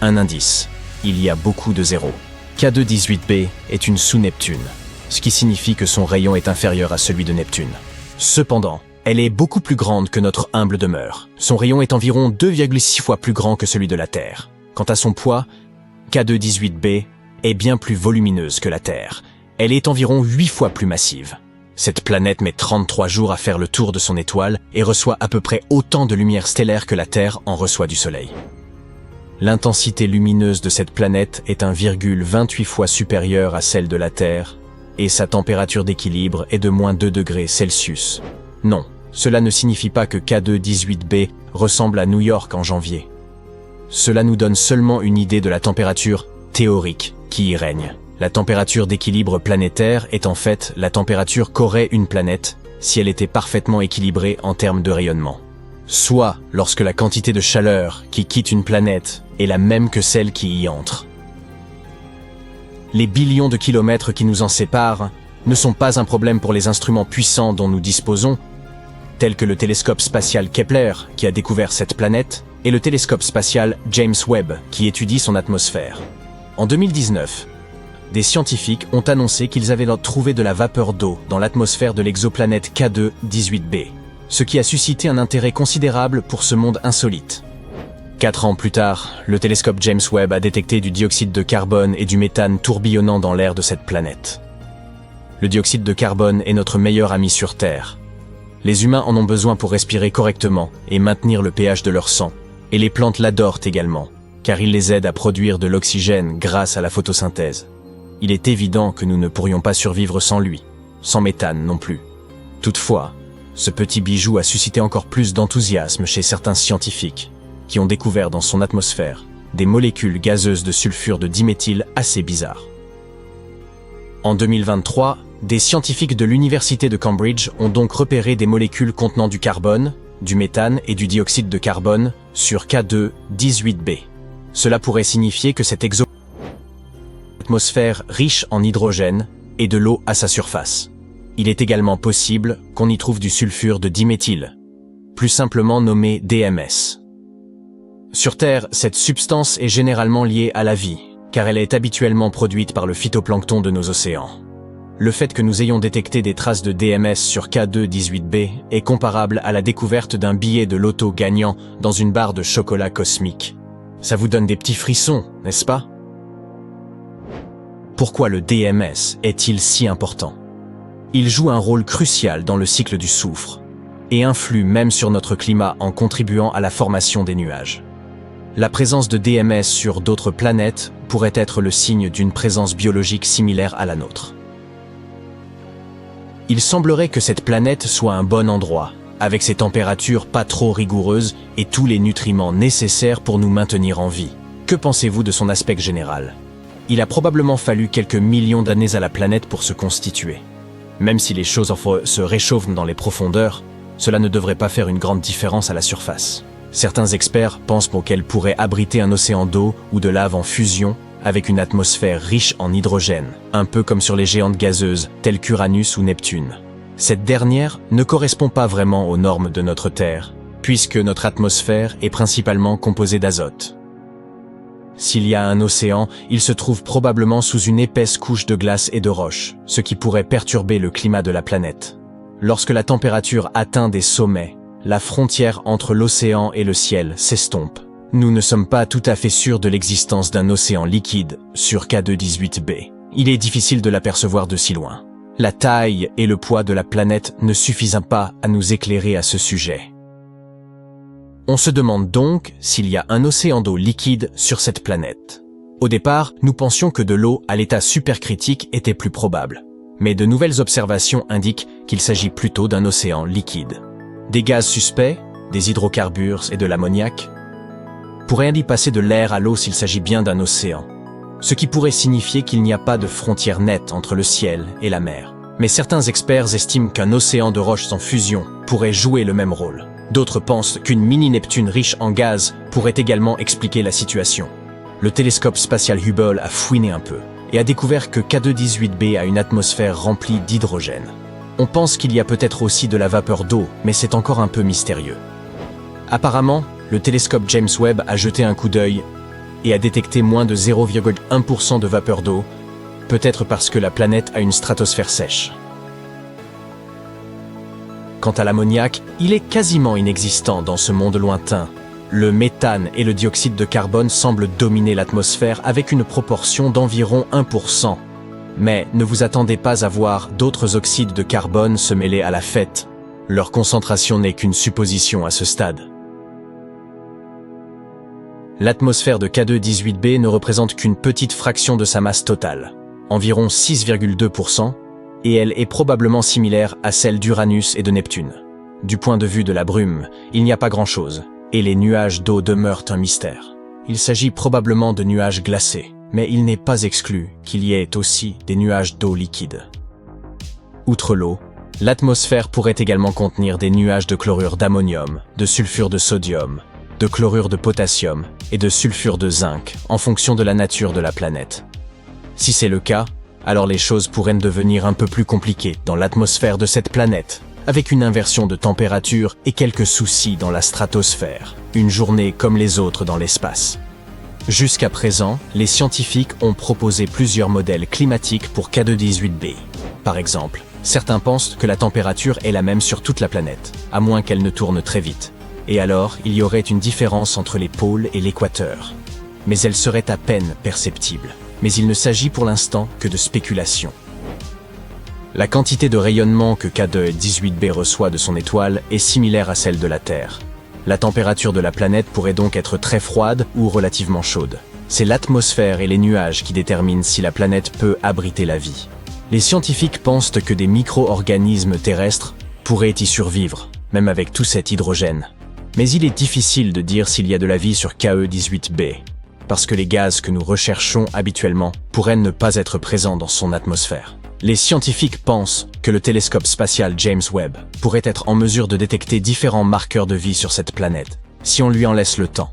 Un indice, il y a beaucoup de zéros. K2-18b est une sous-Neptune, ce qui signifie que son rayon est inférieur à celui de Neptune. Cependant, elle est beaucoup plus grande que notre humble demeure. Son rayon est environ 2,6 fois plus grand que celui de la Terre. Quant à son poids, K2-18b est bien plus volumineuse que la Terre. Elle est environ 8 fois plus massive. Cette planète met 33 jours à faire le tour de son étoile et reçoit à peu près autant de lumière stellaire que la Terre en reçoit du Soleil. L'intensité lumineuse de cette planète est 1,28 fois supérieure à celle de la Terre, et sa température d'équilibre est de -2 degrés Celsius. Non, cela ne signifie pas que K2-18b ressemble à New York en janvier. Cela nous donne seulement une idée de la température théorique qui y règne. La température d'équilibre planétaire est en fait la température qu'aurait une planète si elle était parfaitement équilibrée en termes de rayonnement. Soit lorsque la quantité de chaleur qui quitte une planète est la même que celle qui y entre. Les billions de kilomètres qui nous en séparent ne sont pas un problème pour les instruments puissants dont nous disposons, tels que le télescope spatial Kepler qui a découvert cette planète et le télescope spatial James Webb qui étudie son atmosphère. En 2019, des scientifiques ont annoncé qu'ils avaient trouvé de la vapeur d'eau dans l'atmosphère de l'exoplanète K2-18b, ce qui a suscité un intérêt considérable pour ce monde insolite. 4 ans plus tard, le télescope James Webb a détecté du dioxyde de carbone et du méthane tourbillonnant dans l'air de cette planète. Le dioxyde de carbone est notre meilleur ami sur Terre. Les humains en ont besoin pour respirer correctement et maintenir le pH de leur sang, et les plantes l'adorent également, car il les aide à produire de l'oxygène grâce à la photosynthèse. Il est évident que nous ne pourrions pas survivre sans lui, sans méthane non plus. Toutefois, ce petit bijou a suscité encore plus d'enthousiasme chez certains scientifiques, qui ont découvert dans son atmosphère des molécules gazeuses de sulfure de diméthyle assez bizarres. En 2023, des scientifiques de l'université de Cambridge ont donc repéré des molécules contenant du carbone, du méthane et du dioxyde de carbone sur K2-18b. Cela pourrait signifier que cette atmosphère riche en hydrogène et de l'eau à sa surface. Il est également possible qu'on y trouve du sulfure de diméthyle, plus simplement nommé DMS. Sur Terre, cette substance est généralement liée à la vie, car elle est habituellement produite par le phytoplancton de nos océans. Le fait que nous ayons détecté des traces de DMS sur K2-18b est comparable à la découverte d'un billet de loto gagnant dans une barre de chocolat cosmique. Ça vous donne des petits frissons, n'est-ce pas? Pourquoi le DMS est-il si important? Il joue un rôle crucial dans le cycle du soufre et influe même sur notre climat en contribuant à la formation des nuages. La présence de DMS sur d'autres planètes pourrait être le signe d'une présence biologique similaire à la nôtre. Il semblerait que cette planète soit un bon endroit, avec ses températures pas trop rigoureuses et tous les nutriments nécessaires pour nous maintenir en vie. Que pensez-vous de son aspect général? Il a probablement fallu quelques millions d'années à la planète pour se constituer. Même si les choses se réchauffent dans les profondeurs, cela ne devrait pas faire une grande différence à la surface. Certains experts pensent qu'elle pourrait abriter un océan d'eau ou de lave en fusion avec une atmosphère riche en hydrogène, un peu comme sur les géantes gazeuses telles qu'Uranus ou Neptune. Cette dernière ne correspond pas vraiment aux normes de notre Terre, puisque notre atmosphère est principalement composée d'azote. S'il y a un océan, il se trouve probablement sous une épaisse couche de glace et de roches, ce qui pourrait perturber le climat de la planète. Lorsque la température atteint des sommets, la frontière entre l'océan et le ciel s'estompe. Nous ne sommes pas tout à fait sûrs de l'existence d'un océan liquide sur K2-18b. Il est difficile de l'apercevoir de si loin. La taille et le poids de la planète ne suffisent pas à nous éclairer à ce sujet. On se demande donc s'il y a un océan d'eau liquide sur cette planète. Au départ, nous pensions que de l'eau à l'état supercritique était plus probable. Mais de nouvelles observations indiquent qu'il s'agit plutôt d'un océan liquide. Des gaz suspects, des hydrocarbures et de l'ammoniac pourrait y passer de l'air à l'eau s'il s'agit bien d'un océan, ce qui pourrait signifier qu'il n'y a pas de frontière nette entre le ciel et la mer. Mais certains experts estiment qu'un océan de roches en fusion pourrait jouer le même rôle. D'autres pensent qu'une mini-Neptune riche en gaz pourrait également expliquer la situation. Le télescope spatial Hubble a fouiné un peu et a découvert que K2-18b a une atmosphère remplie d'hydrogène. On pense qu'il y a peut-être aussi de la vapeur d'eau, mais c'est encore un peu mystérieux. Apparemment, le télescope James Webb a jeté un coup d'œil et a détecté moins de 0,1% de vapeur d'eau, peut-être parce que la planète a une stratosphère sèche. Quant à l'ammoniac, il est quasiment inexistant dans ce monde lointain. Le méthane et le dioxyde de carbone semblent dominer l'atmosphère avec une proportion d'environ 1%. Mais ne vous attendez pas à voir d'autres oxydes de carbone se mêler à la fête. Leur concentration n'est qu'une supposition à ce stade. L'atmosphère de K2-18b ne représente qu'une petite fraction de sa masse totale, environ 6,2%, et elle est probablement similaire à celle d'Uranus et de Neptune. Du point de vue de la brume, il n'y a pas grand-chose, et les nuages d'eau demeurent un mystère. Il s'agit probablement de nuages glacés, mais il n'est pas exclu qu'il y ait aussi des nuages d'eau liquide. Outre l'eau, l'atmosphère pourrait également contenir des nuages de chlorure d'ammonium, de sulfure de sodium, de chlorure de potassium et de sulfure de zinc en fonction de la nature de la planète. Si c'est le cas, alors les choses pourraient devenir un peu plus compliquées dans l'atmosphère de cette planète, avec une inversion de température et quelques soucis dans la stratosphère, une journée comme les autres dans l'espace. Jusqu'à présent, les scientifiques ont proposé plusieurs modèles climatiques pour K2-18b. Par exemple, certains pensent que la température est la même sur toute la planète, à moins qu'elle ne tourne très vite. Et alors, il y aurait une différence entre les pôles et l'équateur. Mais elle serait à peine perceptible. Mais il ne s'agit pour l'instant que de spéculation. La quantité de rayonnement que K2-18b reçoit de son étoile est similaire à celle de la Terre. La température de la planète pourrait donc être très froide ou relativement chaude. C'est l'atmosphère et les nuages qui déterminent si la planète peut abriter la vie. Les scientifiques pensent que des micro-organismes terrestres pourraient y survivre, même avec tout cet hydrogène. Mais il est difficile de dire s'il y a de la vie sur K18b, parce que les gaz que nous recherchons habituellement pourraient ne pas être présents dans son atmosphère. Les scientifiques pensent que le télescope spatial James Webb pourrait être en mesure de détecter différents marqueurs de vie sur cette planète, si on lui en laisse le temps.